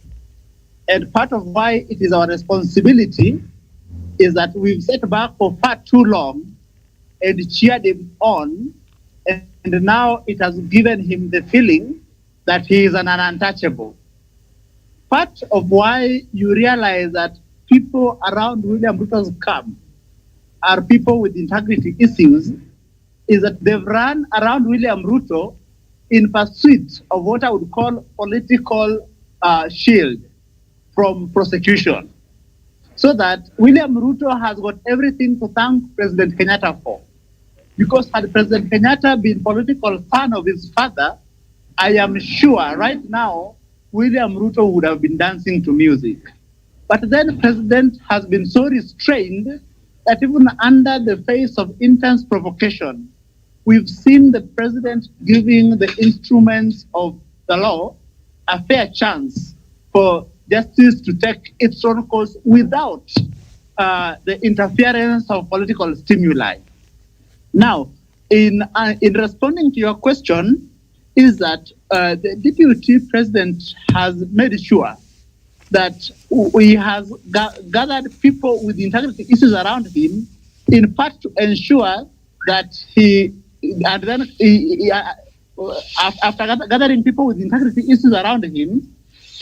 And part of why it is our responsibility is that we've sat back for far too long and cheered him on, and now it has given him the feeling that he is an untouchable. Part of why you realize that people around William Ruto's camp are people with integrity issues is that they've run around William Ruto in pursuit of what I would call political shield from prosecution. So that William Ruto has got everything to thank President Kenyatta for. Because had President Kenyatta been political son of his father, I am sure right now William Ruto would have been dancing to music. But then the president has been so restrained that even under the face of intense provocation, we've seen the president giving the instruments of the law a fair chance for justice to take its own course without the interference of political stimuli. Now, in responding to your question, is that the deputy president has made sure that he has gathered people with integrity issues around him, in part to ensure that after gathering people with integrity issues around him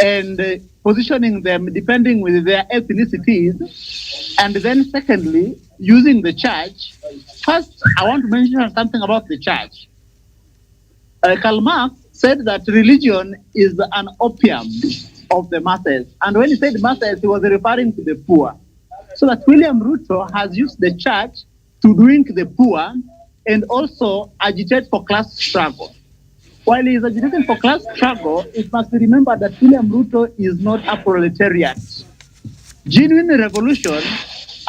and positioning them depending with their ethnicities, and then secondly, using the church. First, I want to mention something about the church. Karl Marx said that religion is an opium of the masses. And when he said masses, he was referring to the poor. So that William Ruto has used the church to drink the poor and also agitate for class struggle. While he is agitating for class struggle, it must be remembered that William Ruto is not a proletariat. Genuine revolution,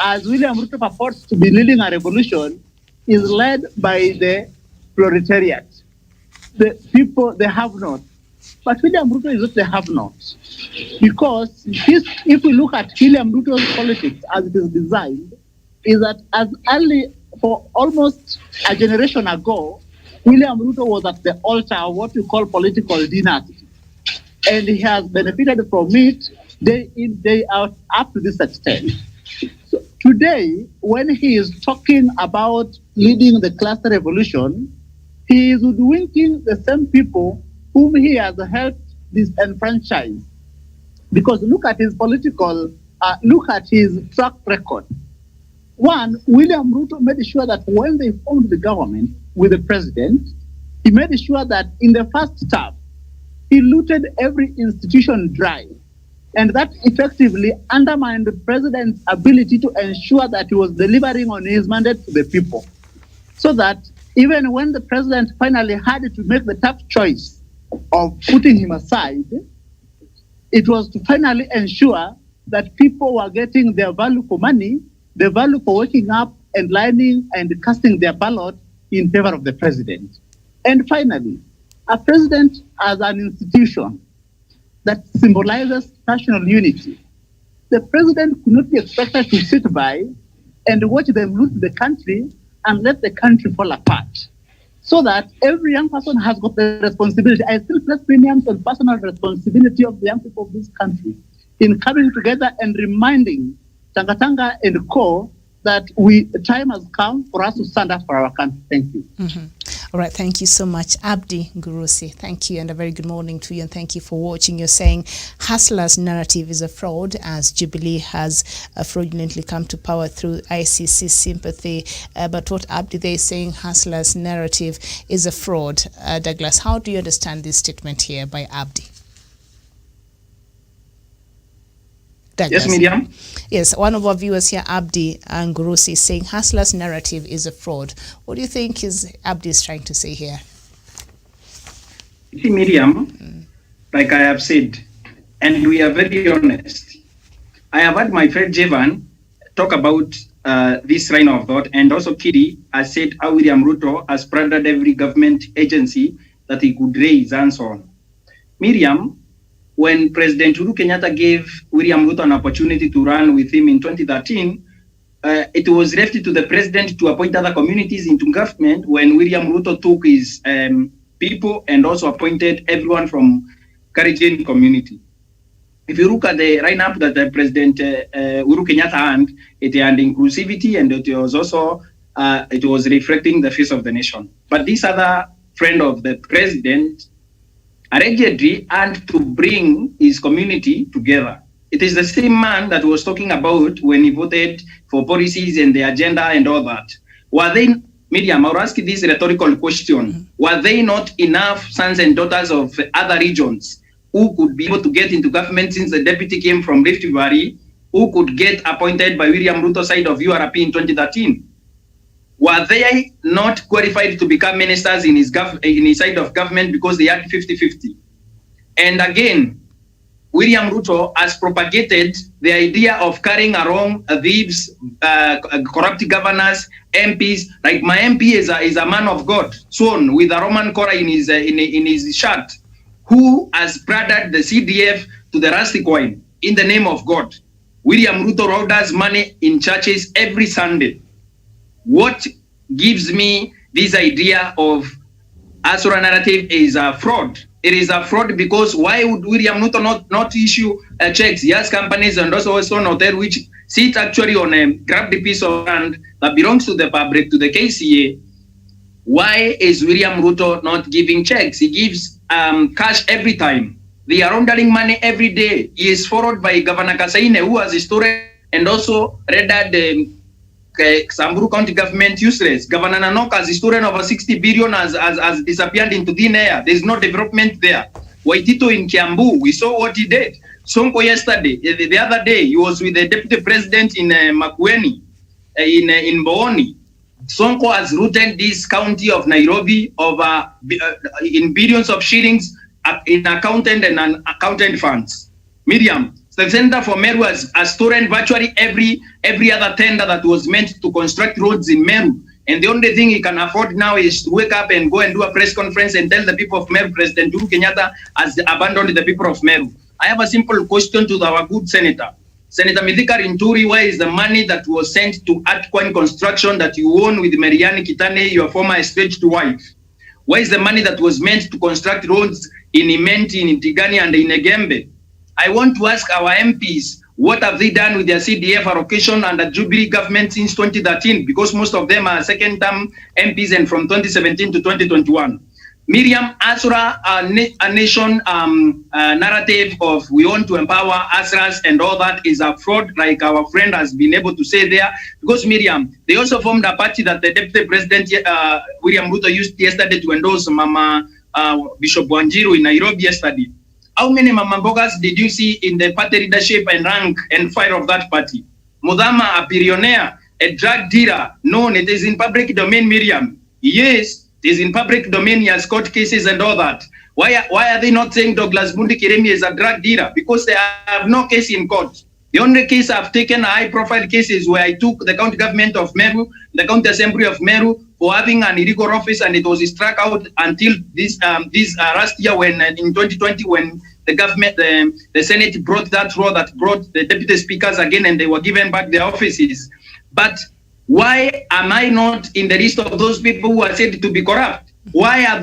as William Ruto purports to be leading a revolution, is led by the proletariat. The people, they have not. But William Ruto is not the have not. Because if we look at William Ruto's politics as it is designed, is that as early for almost a generation ago, William Ruto was at the altar of what we call political dynasty. And he has benefited from it day in, day out, up to this extent. So today, when he is talking about leading the cluster revolution, he is hoodwinking the same people whom he has helped disenfranchise. Because look at his look at his track record. One, William Ruto made sure that when they formed the government with the president, he made sure that in the first term, he looted every institution dry. And that effectively undermined the president's ability to ensure that he was delivering on his mandate to the people. So that even when the president finally had to make the tough choice of putting him aside, it was to finally ensure that people were getting their value for money, the value for waking up and lining and casting their ballot in favor of the president. And finally, a president as an institution that symbolizes national unity. The president could not be expected to sit by and watch them loot the country and let the country fall apart. So that every young person has got the responsibility. I still place premiums on personal responsibility of the young people of this country in coming together and reminding Tangatanga and Co that time has come for us to stand up for our country. Thank you. Mm-hmm. All right, thank you so much, Abdi Ngurusi. Thank you, and a very good morning to you, and thank you for watching. You're saying Hustler's narrative is a fraud, as Jubilee has fraudulently come to power through ICC sympathy. But what Abdi they is saying, Hustler's narrative is a fraud. Douglas, how do you understand this statement here by Abdi? Douglas. Yes, Miriam. Yes, one of our viewers here, Abdi Ngurusi, is saying Hustler's narrative is a fraud. What do you think Abdi is trying to say here? See, Miriam, like I have said, and we are very honest, I have heard my friend Jevan talk about this line of thought, and also Kidi has said how William Ruto has plundered every government agency that he could raise and so on. Miriam, when President Uhuru Kenyatta gave William Ruto an opportunity to run with him in 2013, it was left to the president to appoint other communities into government when William Ruto took his people and also appointed everyone from Kalenjin community. If you look at the lineup that President Uhuru Kenyatta had, it had inclusivity, and it was also it was reflecting the face of the nation. But this other friend of the president allegedly had to bring his community together. It is the same man that was talking about when he voted for policies and the agenda and all that. Were they, Miriam, I'll ask you this rhetorical question. Were they not enough sons and daughters of other regions who could be able to get into government, since the deputy came from Rift Valley, who could get appointed by William Ruto's side of URP in 2013? Were they not qualified to become ministers in his side of government because they had 50-50? And again, William Ruto has propagated the idea of carrying around thieves, corrupt governors, MPs. Like my MP is a man of God, sworn with a Roman collar in his shirt, who has branded the CDF to the rusty coin in the name of God. William Ruto orders money in churches every Sunday. What gives me this idea of Asura narrative is a fraud. It is a fraud because why would William Ruto not issue checks? He has companies and also Western Hotel which sit actually on a grabbed piece of land that belongs to the public, to the KCA. Why is William Ruto not giving checks? He gives cash every time. They are laundering money every day. He is followed by Governor Kasaine, who has stored and also rendered the Samburu County government useless. Governor Nanok has stolen over 60 billion has disappeared into thin air. There is no development there. Waitito in Kiambu, we saw what he did. Sonko yesterday, the other day, he was with the deputy president in Makueni, in Booni. Sonko has looted this county of Nairobi over in billions of shillings in accountant and unaccounted funds. Miriam, the Center for Meru has stolen virtually every other tender that was meant to construct roads in Meru. And the only thing he can afford now is to wake up and go and do a press conference and tell the people of Meru, President Uhuru Kenyatta has abandoned the people of Meru. I have a simple question to our good senator. Senator Mithika Rinturi, where is the money that was sent to Atcoin Construction that you own with Mariani Kitane, your former estranged wife? Where is the money that was meant to construct roads in Imenti, in Tigani, and in Egembe? I want to ask our MPs, what have they done with their CDF allocation under Jubilee government since 2013? Because most of them are second-term MPs and from 2017 to 2021. Miriam, Asura, a nation narrative of we want to empower Asuras and all that is a fraud, like our friend has been able to say there. Because Miriam, they also formed a party that the Deputy President William Ruto used yesterday to endorse Mama Bishop Wanjiru in Nairobi yesterday. How many Mama Mbogas did you see in the party leadership and rank and file of that party? Mudama, a billionaire, a drug dealer. No, it is in public domain, Miriam. Yes, it is in public domain. He has court cases and all that. Why are they not saying Douglas Mundi Kiremi is a drug dealer? Because they have no case in court. The only case I've taken, a high-profile cases where I took the county government of Meru, the county assembly of Meru, for having an illegal office, and it was struck out until this last year when in 2020 when the government, the Senate brought that law that brought the deputy speakers again, and they were given back their offices. But why am I not in the list of those people who are said to be corrupt? Why are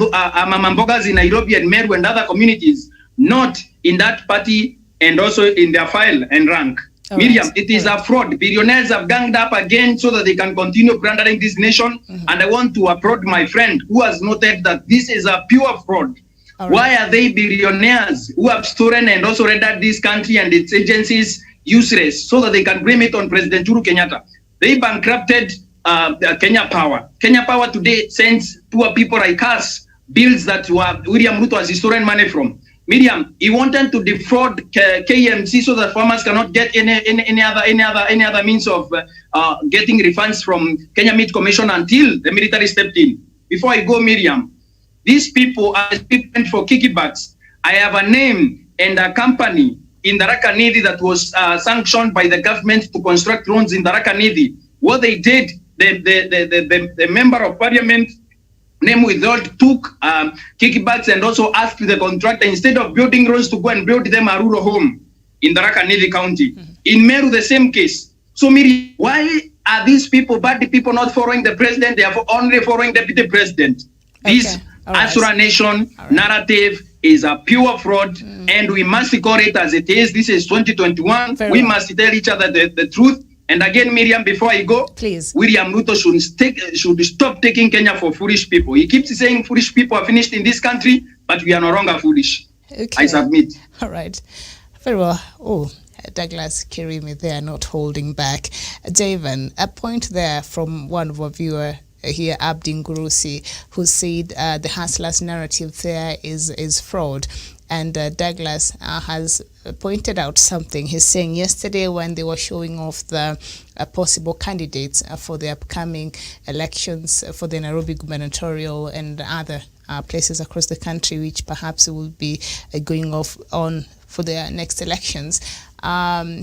Mama Mbogas in Nairobi and Meru and other communities not in that party and also in their file and rank? Miriam, it is a fraud. Billionaires have ganged up again so that they can continue plundering this nation. And I want to applaud my friend who has noted that this is a pure fraud. Why are they billionaires who have stolen and also rendered this country and its agencies useless so that they can blame it on President Uhuru Kenyatta? They bankrupted Kenya Power. Kenya Power today sends poor people like us bills that William Ruto has stolen money from. Miriam, he wanted to defraud KMC so that farmers cannot get any other means of getting refunds from Kenya Meat Commission until the military stepped in. Before I go, Miriam, these people are people for kickbacks. I have a name and a company in the Tharaka Nithi that was sanctioned by the government to construct roads in the Tharaka Nithi. What they did, the member of parliament name withheld, took kickbacks and also asked the contractor, instead of building roads, to go and build them a rural home in the Tharaka Nithi County. In Meru, the same case. So, Miri, why are these people, bad people, not following the president? They are only following the deputy president. This Asura Nation narrative is a pure fraud, and we must call it as it is. This is 2021. We must tell each other the truth. And again, Miriam, before I go, please, William Ruto should stop taking Kenya for foolish people. He keeps saying foolish people are finished in this country, but we are no longer foolish. I submit. All right. Very well. Oh, Douglas Kirimi, they are not holding back. Javan, a point there from one of our viewers here, Abdin Gurusi, who said the hustlers narrative there is fraud. And Douglas has pointed out something. He's saying yesterday when they were showing off the possible candidates for the upcoming elections for the Nairobi gubernatorial and other places across the country, which perhaps will be going off on for the next elections,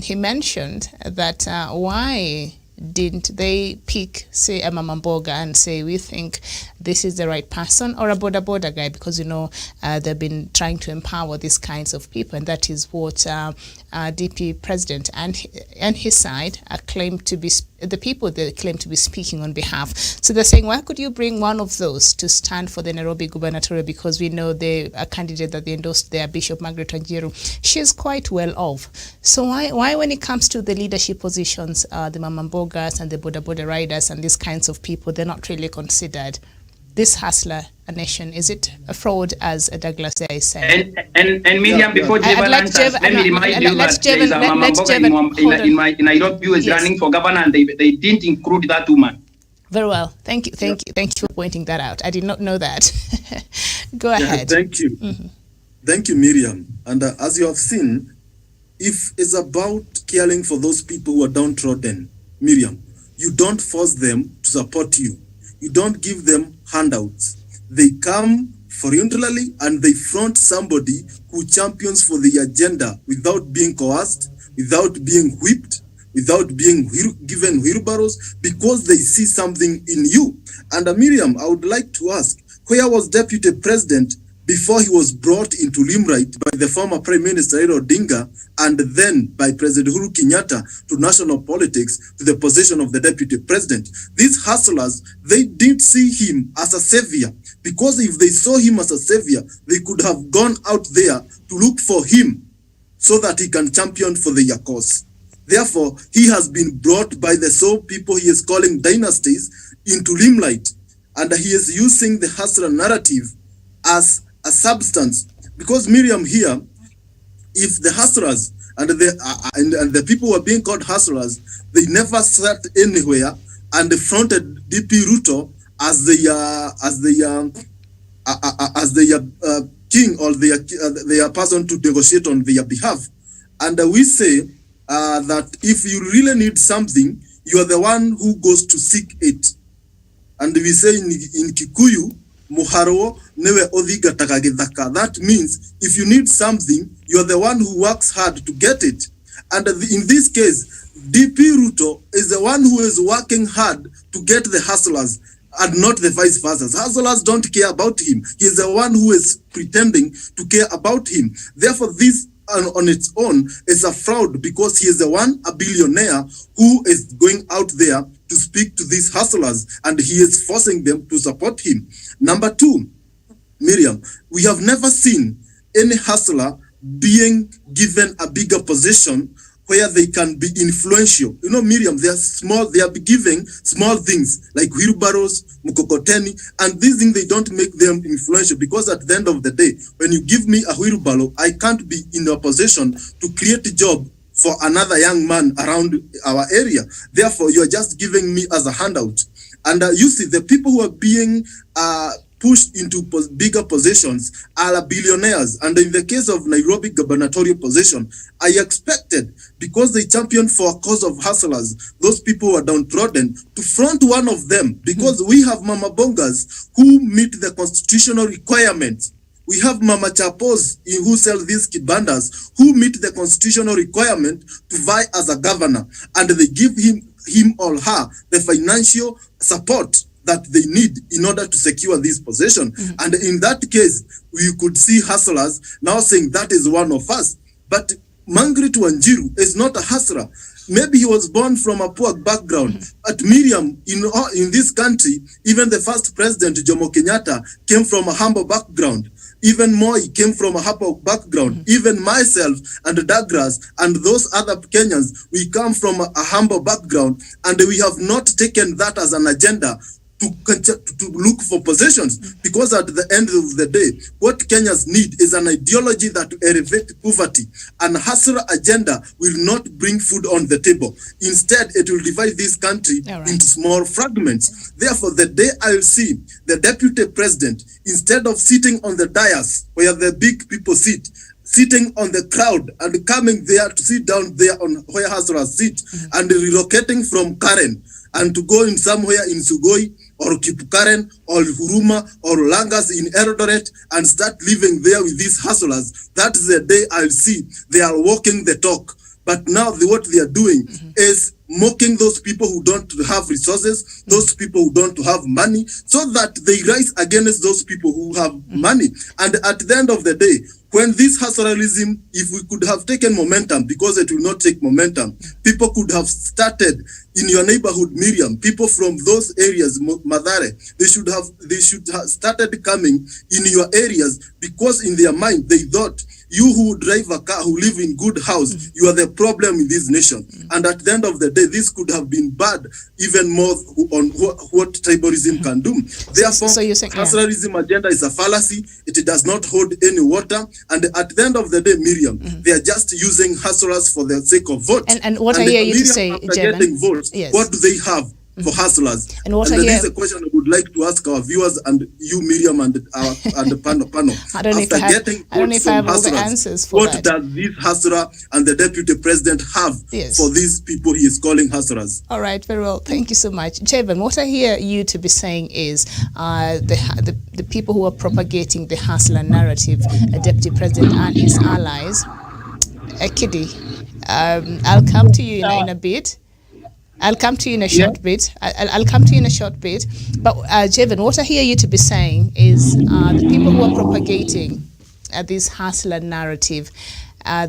he mentioned that why didn't they pick, say, a Mama Mboga and say, we think this is the right person, or a boda guy, because, you know, they've been trying to empower these kinds of people, and that is what DP president and his side claim to be, the people they claim to be speaking on behalf. So they're saying, why could you bring one of those to stand for the Nairobi gubernatorial? Because we know a candidate that they endorsed there, Bishop Margaret Wanjiru, she's quite well off. So why when it comes to the leadership positions, the Mama Mbogas and the boda riders and these kinds of people, they're not really considered? This hustler a nation, is it a fraud, as Douglas there is saying? And Miriam, before Jevan answers, let me remind you that there is a Mama Mboga in Nairobi who is running for governor, and they didn't include that woman. Very well. Thank you for pointing that out. I did not know that. Go ahead. Thank you. Thank you, Miriam. And as you have seen, if it's about caring for those people who are downtrodden, Miriam, you don't force them to support you. You don't give them handouts. They come voluntarily and they front somebody who champions for the agenda without being coerced, without being whipped, without being given wheelbarrows, because they see something in you. And Miriam, I would like to ask, where was Deputy President before he was brought into limelight by the former Prime Minister Raila Odinga and then by President Uhuru Kenyatta to national politics to the position of the Deputy President? These hustlers, they didn't see him as a savior, because if they saw him as a savior, they could have gone out there to look for him so that he can champion for their cause. Therefore, he has been brought by the sole people he is calling dynasties into limelight, and he is using the hustler narrative as a substance. Because Miriam here, if the hustlers and the people who are being called hustlers, they never sat anywhere and fronted DP Ruto as their king or their person to negotiate on their behalf. And we say that if you really need something, you are the one who goes to seek it. And we say in Kikuyu, Muharo newe odhiga takagithaka. That means if you need something, you are the one who works hard to get it. And in this case, DP Ruto is the one who is working hard to get the hustlers, and not the vice versa. Hustlers don't care about him. He is the one who is pretending to care about him. Therefore, this on its own is a fraud, because he is the one, a billionaire, who is going out there to speak to these hustlers, and he is forcing them to support him. Number two, Miriam, we have never seen any hustler being given a bigger position where they can be influential. You know, Miriam, they are giving small things like wheelbarrows, mukokoteni, and these things, they don't make them influential, because at the end of the day, when you give me a wheelbarrow, I can't be in a position to create a job for another young man around our area. Therefore, you are just giving me as a handout. And you see, the people who are being pushed into bigger positions are billionaires. And in the case of Nairobi gubernatorial position, I expected, because they championed for a cause of hustlers, those people who are downtrodden, to front one of them, because we have Mama Bongas who meet the constitutional requirements. We have Mama Chapos who sell these kibandas who meet the constitutional requirement to vie as a governor, and they give him or her the financial support that they need in order to secure this possession. And in that case, we could see hustlers now saying that is one of us. But Margaret Wanjiru is not a hustler. Maybe he was born from a poor background. But Miriam, in this country, even the first president, Jomo Kenyatta, came from a humble background. Even Moi came from a humble background. Even myself and Douglas and those other Kenyans, we come from a humble background, and we have not taken that as an agenda to look for possessions, because at the end of the day, what Kenyans need is an ideology that will elevate poverty. An hustler agenda will not bring food on the table. Instead, it will divide this country into small fragments. Therefore, the day I'll see the deputy president, instead of sitting on the dais where the big people sit, sitting on the crowd and coming there to sit down there on where hustlers sit, and relocating from Karen and to go in somewhere in Sugoi or Kipukaren or Huruma or Langas in Eldoret and start living there with these hustlers, that's the day I'll see they are walking the talk. But now what they are doing is mocking those people who don't have resources, those people who don't have money, so that they rise against those people who have money. And at the end of the day, when this hustlerism, if we could have taken momentum, because it will not take momentum, people could have started in your neighborhood, Miriam, people from those areas, Madare, they should have started coming in your areas, because in their mind, they thought, you who drive a car, who live in good house, you are the problem in this nation. And at the end of the day, this could have been bad, even more on what tribalism can do. Therefore, so hustlerism agenda is a fallacy. It does not hold any water. And at the end of the day, Miriam, they are just using hustlers for the sake of vote. And what I hear you to say, getting votes, what do they have for hustlers? And this is a question I would like to ask our viewers and you, Miriam, and the panel. I don't know if I have all the answers for what does this hustler and the deputy president have for these people he is calling hustlers? All right, very well. Thank you so much. Jevan, what I hear you to be saying is the people who are propagating the hustler narrative, a deputy president and his allies. Kidi, I'll come to you in a bit. I'll come to you in a short bit. I'll come to you in a short bit. But Jevan, what I hear you to be saying is the people who are propagating this hustler narrative,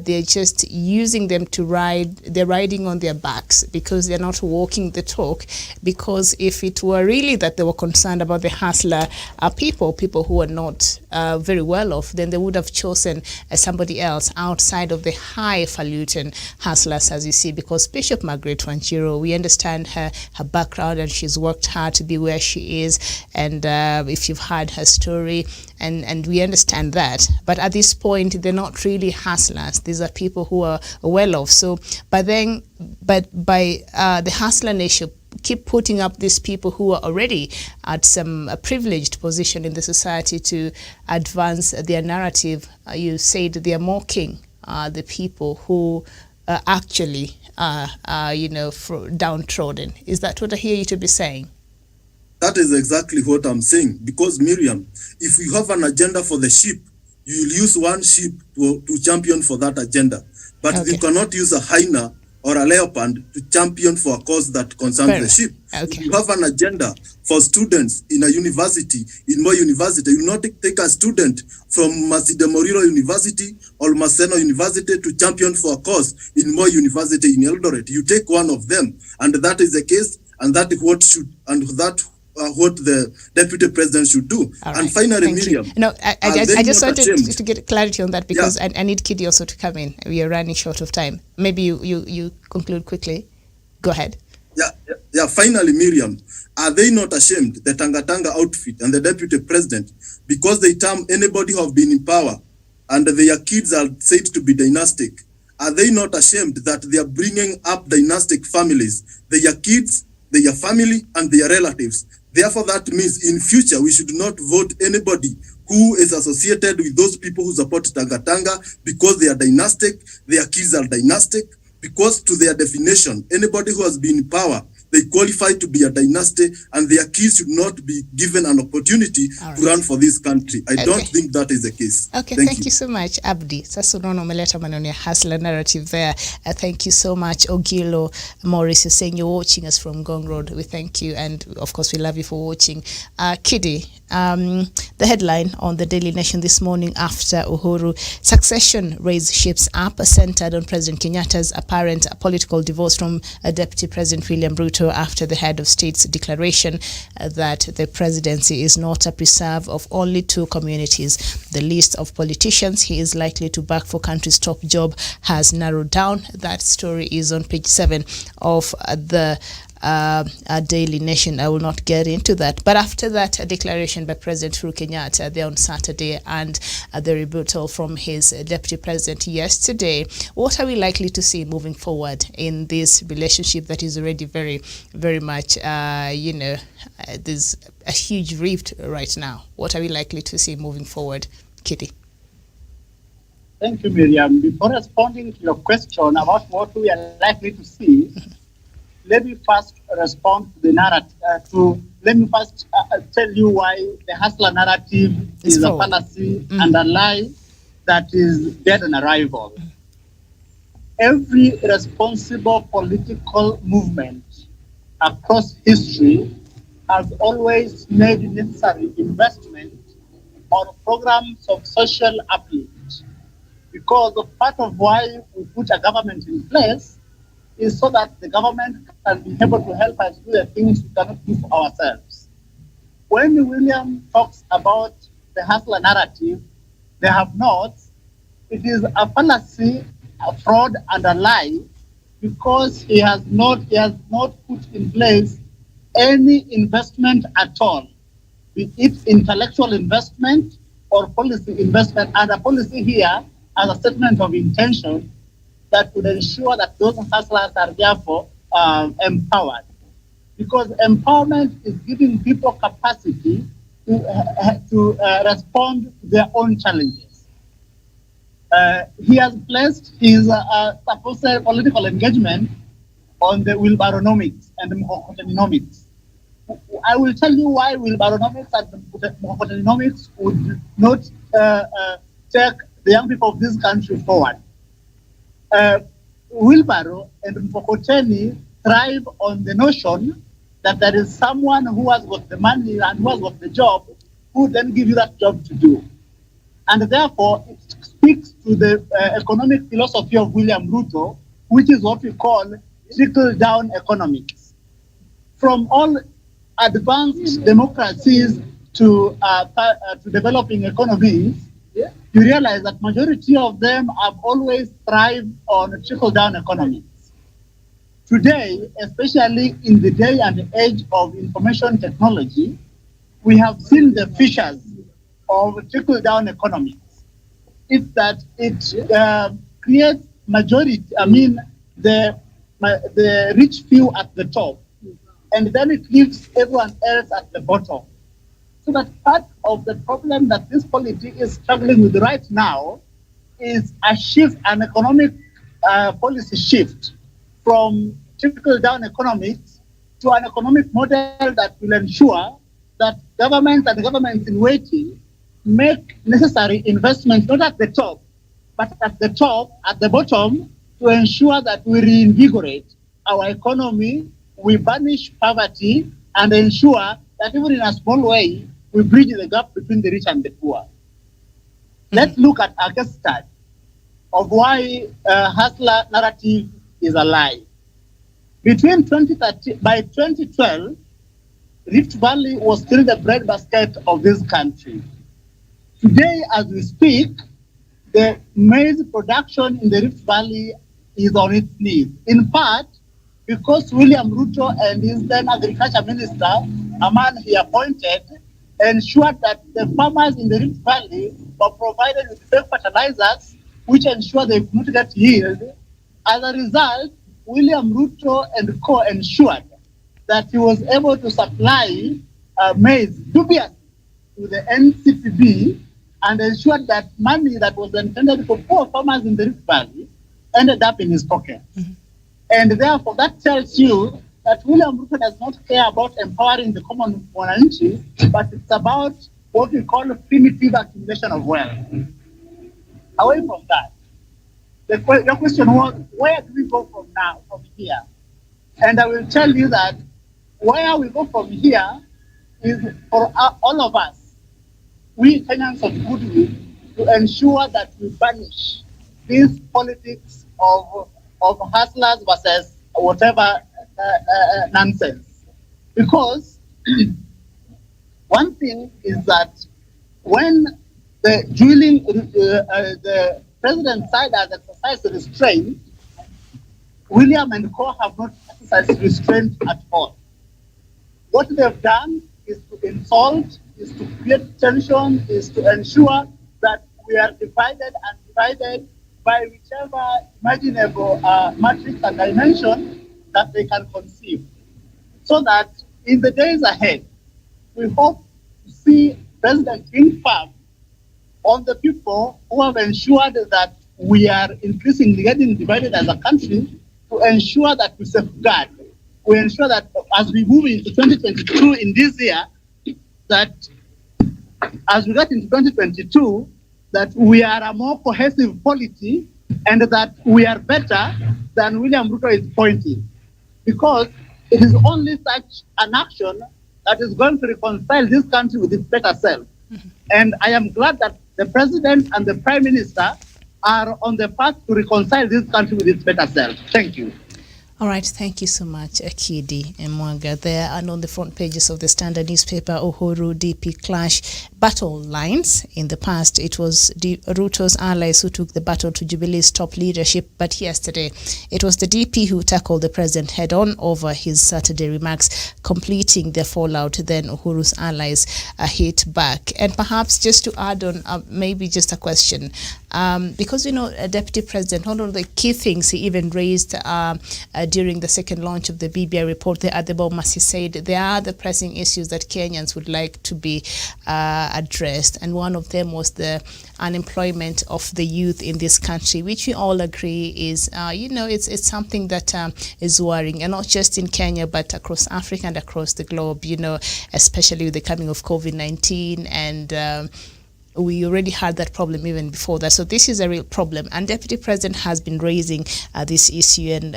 they're just using them to ride. They're riding on their backs because they're not walking the talk. Because if it were really that they were concerned about the hustler people who are not very well off, then they would have chosen somebody else outside of the highfalutin hustlers, as you see. Because Bishop Margaret Wanjiru, we understand her background, and she's worked hard to be where she is. And if you've heard her story, and we understand that. But at this point, they're not really hustlers. These are people who are well off. So, but by the hustler nation keep putting up these people who are already at some privileged position in the society to advance their narrative. You said they are mocking the people who actually downtrodden. Is that what I hear you to be saying? That is exactly what I'm saying. Because Miriam, if you have an agenda for the sheep, you will use one sheep to champion for that agenda. But you cannot use a hyena or a leopard to champion for a cause that concerns the sheep. If you have an agenda for students in a university, in Moi University, you will not take a student from Masinde Muliro University or Maseno University to champion for a cause in Moi University in Eldoret. You take one of them, and that is the case, and that is what what the deputy president should do. Right. And finally, Thank Miriam, I just wanted to get clarity on that, because I need Kidi also to come in. We are running short of time. Maybe you conclude quickly. Go ahead. Finally, Miriam, are they not ashamed, the Tanga outfit and the deputy president, because they term anybody who have been in power and their kids are said to be dynastic? Are they not ashamed that they are bringing up dynastic families, their kids, their family, and their relatives? Therefore, that means in future, we should not vote anybody who is associated with those people who support Tanga because they are dynastic, their kids are dynastic, because to their definition, anybody who has been in power, they qualify to be a dynasty, and their kids should not be given an opportunity to run for this country. I don't think that is the case. Okay, thank you so much, Abdi. Sasa unaona umeleta maneno ya hustler narrative there. Thank you so much, Ogilo Morris. You're saying you're watching us from Gong Road. We thank you, and of course we love you for watching. Kidi, the headline on the Daily Nation this morning after Uhuru: succession race shapes up, centered on President Kenyatta's apparent political divorce from Deputy President William Ruto after the head of state's declaration that the presidency is not a preserve of only two communities. The list of politicians he is likely to back for country's top job has narrowed down. That story is on page 7 of the Daily Nation. I will not get into that. But after that declaration by President Uhuru Kenyatta there on Saturday, and the rebuttal from his deputy president yesterday, what are we likely to see moving forward in this relationship that is already very, very much, there's a huge rift right now? What are we likely to see moving forward, Kitty? Thank you, Miriam. Before responding to your question about what we are likely to see, let me first respond to the narrative. Let me first tell you why the hustler narrative is a fallacy and a lie that is dead on arrival. Every responsible political movement across history has always made necessary investment on programs of social uplift, because part of why we put a government in place is so that the government can be able to help us do the things we cannot do for ourselves. When William talks about the hustler narrative, they have notes, it is a fallacy, a fraud, and a lie, because he has not put in place any investment at all, be it intellectual investment or policy investment. And a policy here as a statement of intention that would ensure that those hustlers are therefore empowered. Because empowerment is giving people capacity to respond to their own challenges. He has placed his supposed political engagement on the wheelbarrownomics and the mkokotenomics. I will tell you why wheelbarrownomics and mkokotenomics would not take the young people of this country forward. Wheelbarrow and mkokoteni thrive on the notion that there is someone who has got the money and who has got the job, who then give you that job to do. And therefore, it speaks to the economic philosophy of William Ruto, which is what we call trickle-down economics. From all advanced democracies to developing economies, you realize that majority of them have always thrived on trickle-down economics. Today, especially in the day and age of information technology, we have seen the features of trickle-down economics. It's that it creates majority, the rich few at the top, and then it leaves everyone else at the bottom. So that part of the problem that this polity is struggling with right now is a shift, an economic policy shift from trickle-down economics to an economic model that will ensure that governments and governments in waiting make necessary investments, not at the top, but at the bottom, to ensure that we reinvigorate our economy, we banish poverty, and ensure that even in a small way, we bridge the gap between the rich and the poor. Let's look at a case study of why hustler narrative is a lie. Between 2013, by 2012, Rift Valley was still the breadbasket of this country. Today, as we speak, the maize production in the Rift Valley is on its knees. In part, because William Ruto and his then agriculture minister, a man he appointed, ensured that the farmers in the Rift Valley were provided with fake fertilizers, which ensured they could not get yield. As a result, William Ruto and co ensured that he was able to supply maize dubious to the NCPB and ensured that money that was intended for poor farmers in the Rift Valley ended up in his pocket. Mm-hmm. And therefore, that tells you that William Ruto does not care about empowering the common wananchi, but it's about what we call primitive accumulation of wealth. Away from that, the question was, where do we go from now, from here? And I will tell you that where we go from here is for all of us, we Kenyans of goodwill, to ensure that we banish these politics of hustlers versus whatever nonsense. Because one thing is that when the president's side has exercised restraint, William and co have not exercised restraint at all. What they've done is to insult, is to create tension, is to ensure that we are divided by whichever imaginable matrix and dimension that they can conceive. So that in the days ahead, we hope to see President being firm on the people who have ensured that we are increasingly getting divided as a country, to ensure that we safeguard. We ensure that as we move into 2022 in this year, that as we get into 2022, that we are a more cohesive polity and that we are better than William Ruto is pointing. Because it is only such an action that is going to reconcile this country with its better self. Mm-hmm. And I am glad that the president and the prime minister are on the path to reconcile this country with its better self. Thank you. All right, thank you so much, Akidi and Mwanga there. And on the front pages of the Standard newspaper, Uhuru DP clash battle lines. In the past, it was Ruto's allies who took the battle to Jubilee's top leadership, but yesterday it was the DP who tackled the president head-on over his Saturday remarks, completing the fallout. Then Uhuru's allies hit back. And perhaps just to add on, maybe just a question, because, a deputy president, one of the key things he even raised during the second launch of the BBI report, the Adebo he said there are the pressing issues that Kenyans would like to be addressed, and one of them was the unemployment of the youth in this country, which we all agree is, it's something that is worrying, and not just in Kenya, but across Africa and across the globe, especially with the coming of COVID-19 and we already had that problem even before that. So this is a real problem, and Deputy President has been raising this issue, and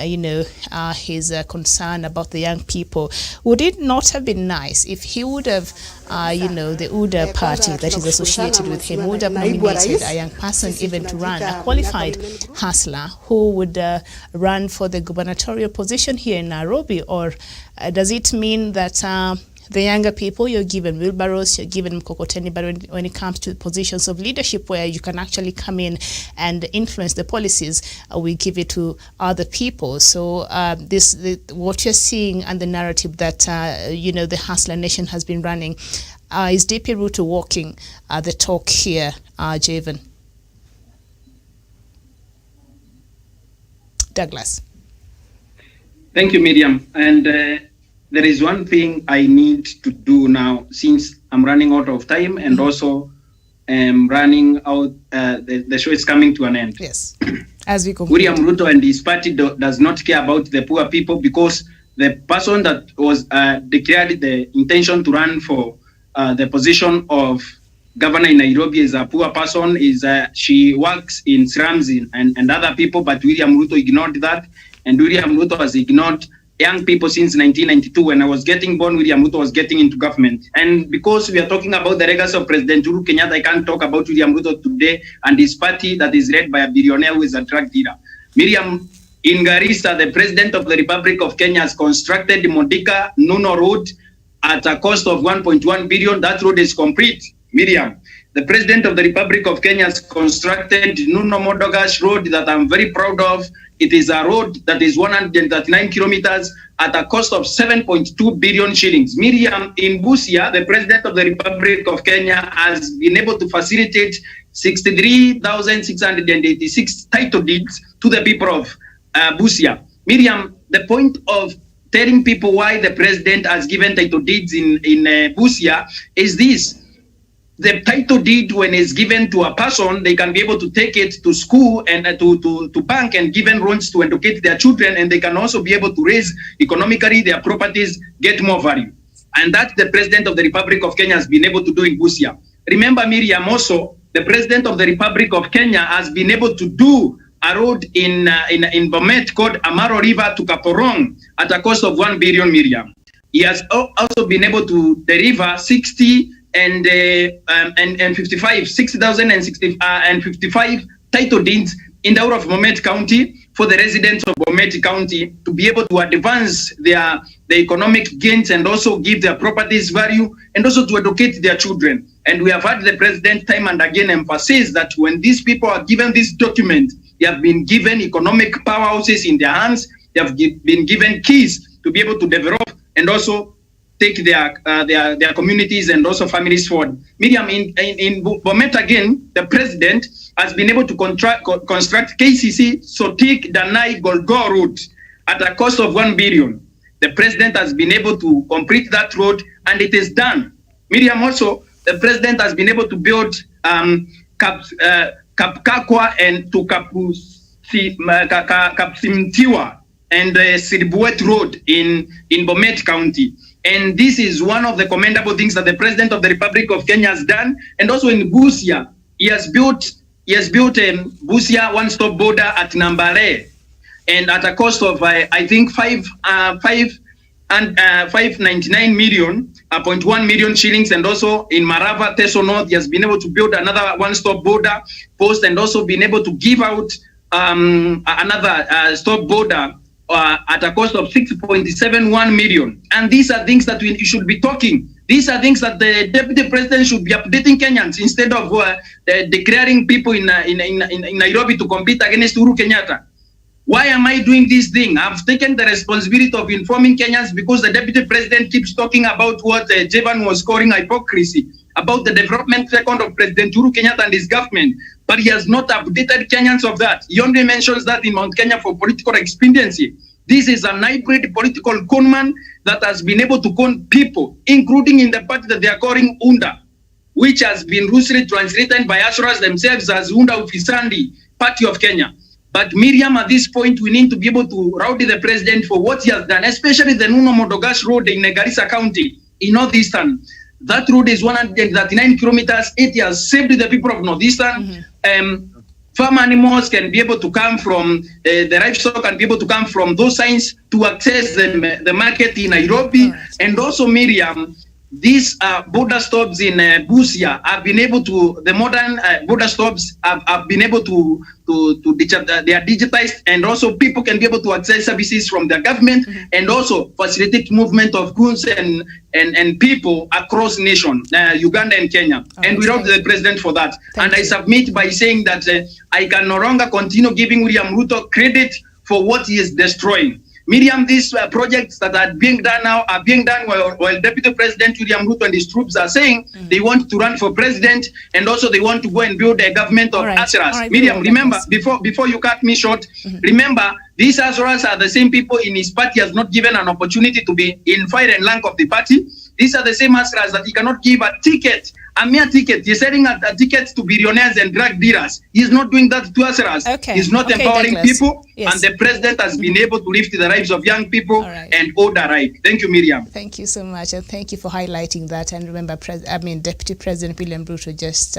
his concern about the young people. Would it not have been nice if he would have, the UDA party that is associated with him would have nominated a young person even to run, a qualified hustler who would run for the gubernatorial position here in Nairobi? Or does it mean that the younger people, you're given wheelbarrows, you're given mkokoteni, but when it comes to positions of leadership where you can actually come in and influence the policies, we give it to other people. So what you're seeing and the narrative that, the Hustler Nation has been running, is DP Ruto walking the talk here, Javen? Douglas. Thank you, Miriam. And there is one thing I need to do now, since I'm running out of time, and also running out, the show is coming to an end. Yes, as we conclude. William Ruto and his party does not care about the poor people, because the person that was declared the intention to run for the position of governor in Nairobi is a poor person. She works in slums and other people, but William Ruto ignored that, and William Ruto has ignored young people since 1992. When I was getting born, William Ruto was getting into government. And because we are talking about the legacy of President Uhuru Kenyatta, I can't talk about William Ruto today and his party that is led by a billionaire who is a drug dealer. Miriam, in Garissa, the President of the Republic of Kenya has constructed the Modika Nuno Road at a cost of 1.1 billion. That road is complete. Miriam, the President of the Republic of Kenya has constructed Nuno Modogash Road that I'm very proud of. It is a road that is 139 kilometers at a cost of 7.2 billion shillings. Miriam, in Busia, the President of the Republic of Kenya has been able to facilitate 63,686 title deeds to the people of Busia. Miriam, the point of telling people why the President has given title deeds in Busia is this. The title deed, when it's given to a person, they can be able to take it to school and to bank and give them loans to educate their children, and they can also be able to raise economically their properties, get more value. And that the President of the Republic of Kenya has been able to do in Busia. Remember, Miriam, also, the President of the Republic of Kenya has been able to do a road in Bomet called Amaro River to Kaporong at a cost of 1 billion, Miriam. He has also been able to deliver 60 and 55 title deeds in the of Bomet County for the residents of Bomet County to be able to advance their economic gains and also give their properties value and also to educate their children. And we have had the President time and again emphasize that when these people are given this document, they have been given economic powerhouses in their hands, they have been given keys to be able to develop and also take their communities and also families forward. Miriam, in Bomet again, the President has been able to construct KCC Sotik Danai Golgo Road at a cost of 1 billion. The President has been able to complete that road and it is done. Miriam, also, the President has been able to build Kapkakwa and to Kapsimtiwa and Siribuet Road in Bomet County. And this is one of the commendable things that the President of the Republic of Kenya has done. And also in Busia, he has built Busia one-stop border at Nambale, and at a cost of I think 599 million, 0.1 million shillings. And also in Marava, Teso North, he has been able to build another one-stop border post and also been able to give out another stop border at a cost of 6.71 million. And these are things that we should be talking. These are things that the Deputy President should be updating Kenyans instead of declaring people in Nairobi to compete against Uhuru Kenyatta. Why am I doing this thing? I've taken the responsibility of informing Kenyans because the Deputy President keeps talking about what Jevan was calling hypocrisy, about the development record of President Uhuru Kenyatta and his government. But he has not updated Kenyans of that. He only mentions that in Mount Kenya for political expediency. This is an hybrid political conman that has been able to con people, including in the party that they are calling UNDA, which has been loosely translated by Ashuras themselves as UNDA Ufisandi, Party of Kenya. But Miriam, at this point, we need to be able to rowdy the President for what he has done, especially the Nuno Modogash Road in Garissa County, in Northeastern. That road is 139 kilometers. It has saved the people of Northeastern. Farm animals can be able to come from the livestock and be able to come from those signs to access the market in Nairobi. And also, Miriam, these border stops in Busia have been able to, the modern border stops have been able to they are digitized, and also people can be able to access services from the government and also facilitate movement of goods and people across nation, Uganda and Kenya. And we wrote the president for that. And I submit by saying that I can no longer continue giving William Ruto credit for what he is destroying. Miriam, these projects that are being done now are being done while Deputy President William Ruto and his troops are saying they want to run for president, and also they want to go and build a government of Aseras. Miriam, remember, before you cut me short, remember, these Aseras are the same people in his party has not given an opportunity to be in fire and rank of the party. These are the same Aseras that he cannot give a ticket, a mere ticket. He's selling a ticket to billionaires and drug dealers. He's not doing that to Aseras. He's not empowering people, and the president has been able to lift the lives of young people and order right. Thank you, Miriam. Thank you so much, and thank you for highlighting that. And remember, Deputy President William Ruto just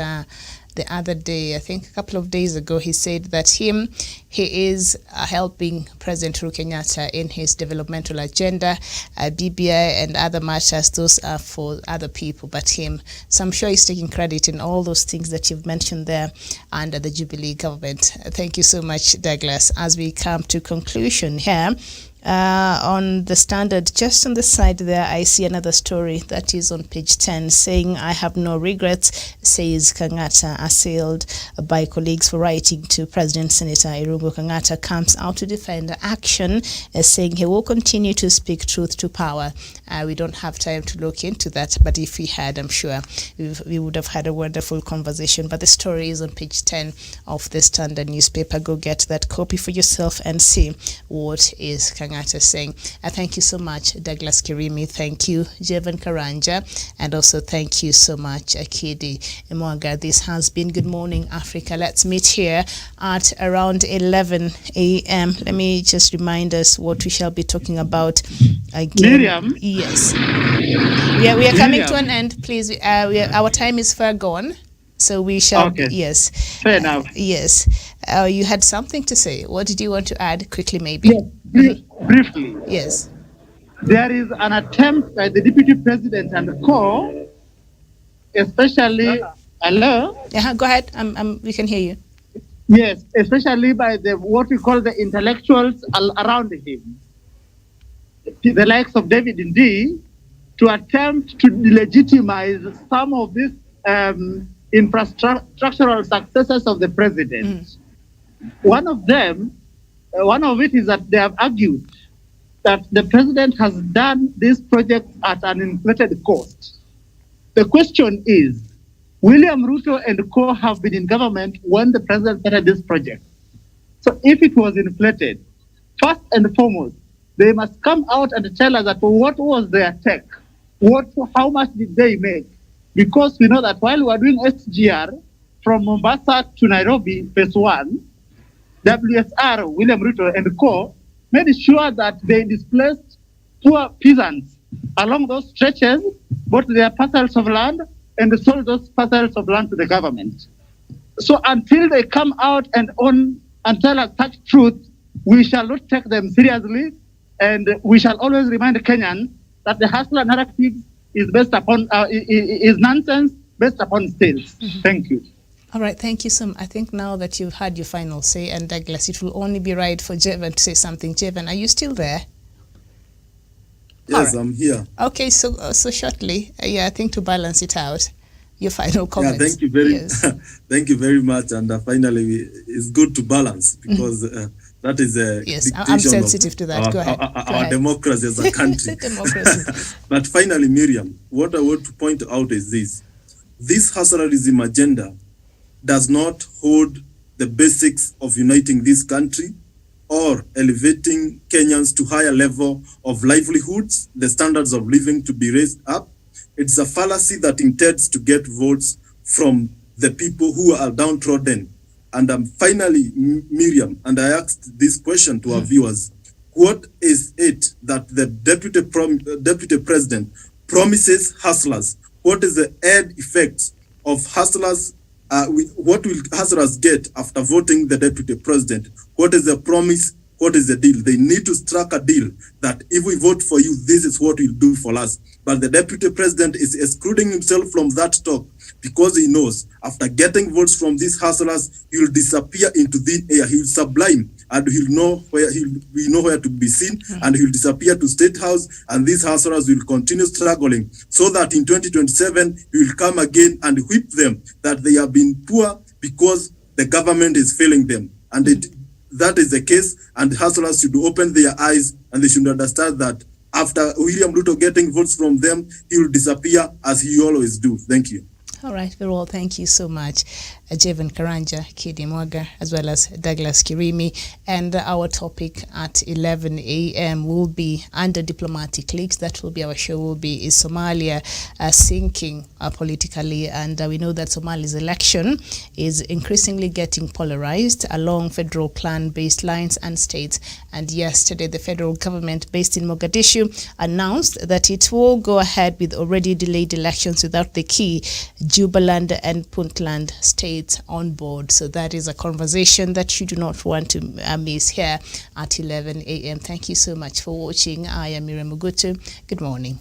the other day, I think a couple of days ago, he said that he is helping President Uhuru Kenyatta in his developmental agenda, BBI and other matters. Those are for other people but him. So I'm sure he's taking credit in all those things that you've mentioned there under the Jubilee government. Thank you so much, Douglas. As we come to conclusion here, on the Standard, just on the side there, I see another story that is on page 10 saying, I have no regrets, says Kenyatta, assailed by colleagues for writing to President Senator Uhuru Kenyatta, comes out to defend the action, saying he will continue to speak truth to power. We don't have time to look into that, but if we had, I'm sure we would have had a wonderful conversation. But the story is on page 10 of the Standard newspaper. Go get that copy for yourself and see what is Kenyatta saying. Thank you so much, Douglas Kirimi. Thank you, Jevan Karanja. And also thank you so much, Akidi Mwaga. This has been Good Morning Africa. Let's meet here at around 11 a.m. Let me just remind us what we shall be talking about again. Miriam? Yes. Yeah, we are coming to an end. Please, our time is far gone. So we shall, okay. Yes. Fair enough. Yes. You had something to say. What did you want to add quickly, maybe? Yes, briefly. Yes. There is an attempt by the Deputy President and the co, especially, hello? Yeah, go ahead. We can hear you. Yes, especially by the what we call the intellectuals around him, the likes of David Ndii, to attempt to delegitimize some of these infrastructural successes of the president. One of it is that they have argued that the president has done this project at an inflated cost. The question is, William Ruto and co have been in government when the president started this project. So if it was inflated, first and foremost, they must come out and tell us that what was their tech, how much did they make? Because we know that while we were doing SGR from Mombasa to Nairobi, phase 1, WSR, William Ruto and co, made sure that they displaced poor peasants along those stretches, bought their parcels of land, and sold those parcels of land to the government. So until they come out and tell us such truth, we shall not take them seriously, and we shall always remind Kenyans that the hustler narrative is based upon is nonsense based upon sales. Thank you. All right, thank you so much. I think now that you've had your final say, and Douglas, it will only be right for Jevan to say something. Jevan, are you still there? Yes, right. I'm here. Okay, so shortly, I think to balance it out, your final comments. Yeah, thank you very, thank you very much. And finally, it's good to balance because that is a yes. I'm sensitive to that. Go ahead. Our democracy as a country. Democracy. But finally, Miriam, what I want to point out is this: this Hassanarism agenda does not hold the basics of uniting this country or elevating Kenyans to higher level of livelihoods, the standards of living to be raised up. It's a fallacy that intends to get votes from the people who are downtrodden. And finally, Miriam, and I asked this question to our viewers, what is it that the deputy president promises hustlers what is the end effect of hustlers, what will hustlers get after voting the deputy president? What is the promise? What is the deal? They need to strike a deal that if we vote for you, this is what you'll do for us. But the deputy president is excluding himself from that talk because he knows after getting votes from these hustlers, he will disappear into thin air. He will sublime and he'll know where to be seen, and he'll disappear to State House, and these hustlers will continue struggling so that in 2027 he will come again and whip them that they have been poor because the government is failing them. And that is the case, and hustlers should open their eyes and they should understand that after William Ruto getting votes from them, he will disappear as he always do. Thank you. All right, very well. Thank you so much, Jevan Karanja, Kidi Mwaga, as well as Douglas Kirimi. And our topic at 11 a.m. will be under diplomatic leaks. That will be our show. Is Somalia sinking politically? And we know that Somalia's election is increasingly getting polarized along federal clan-based lines and states. And yesterday, the federal government based in Mogadishu announced that it will go ahead with already delayed elections without the key Jubaland and Puntland states on board. So that is a conversation that you do not want to miss here at 11 a.m. Thank you so much for watching. I am Miriam Mugutu. Good morning.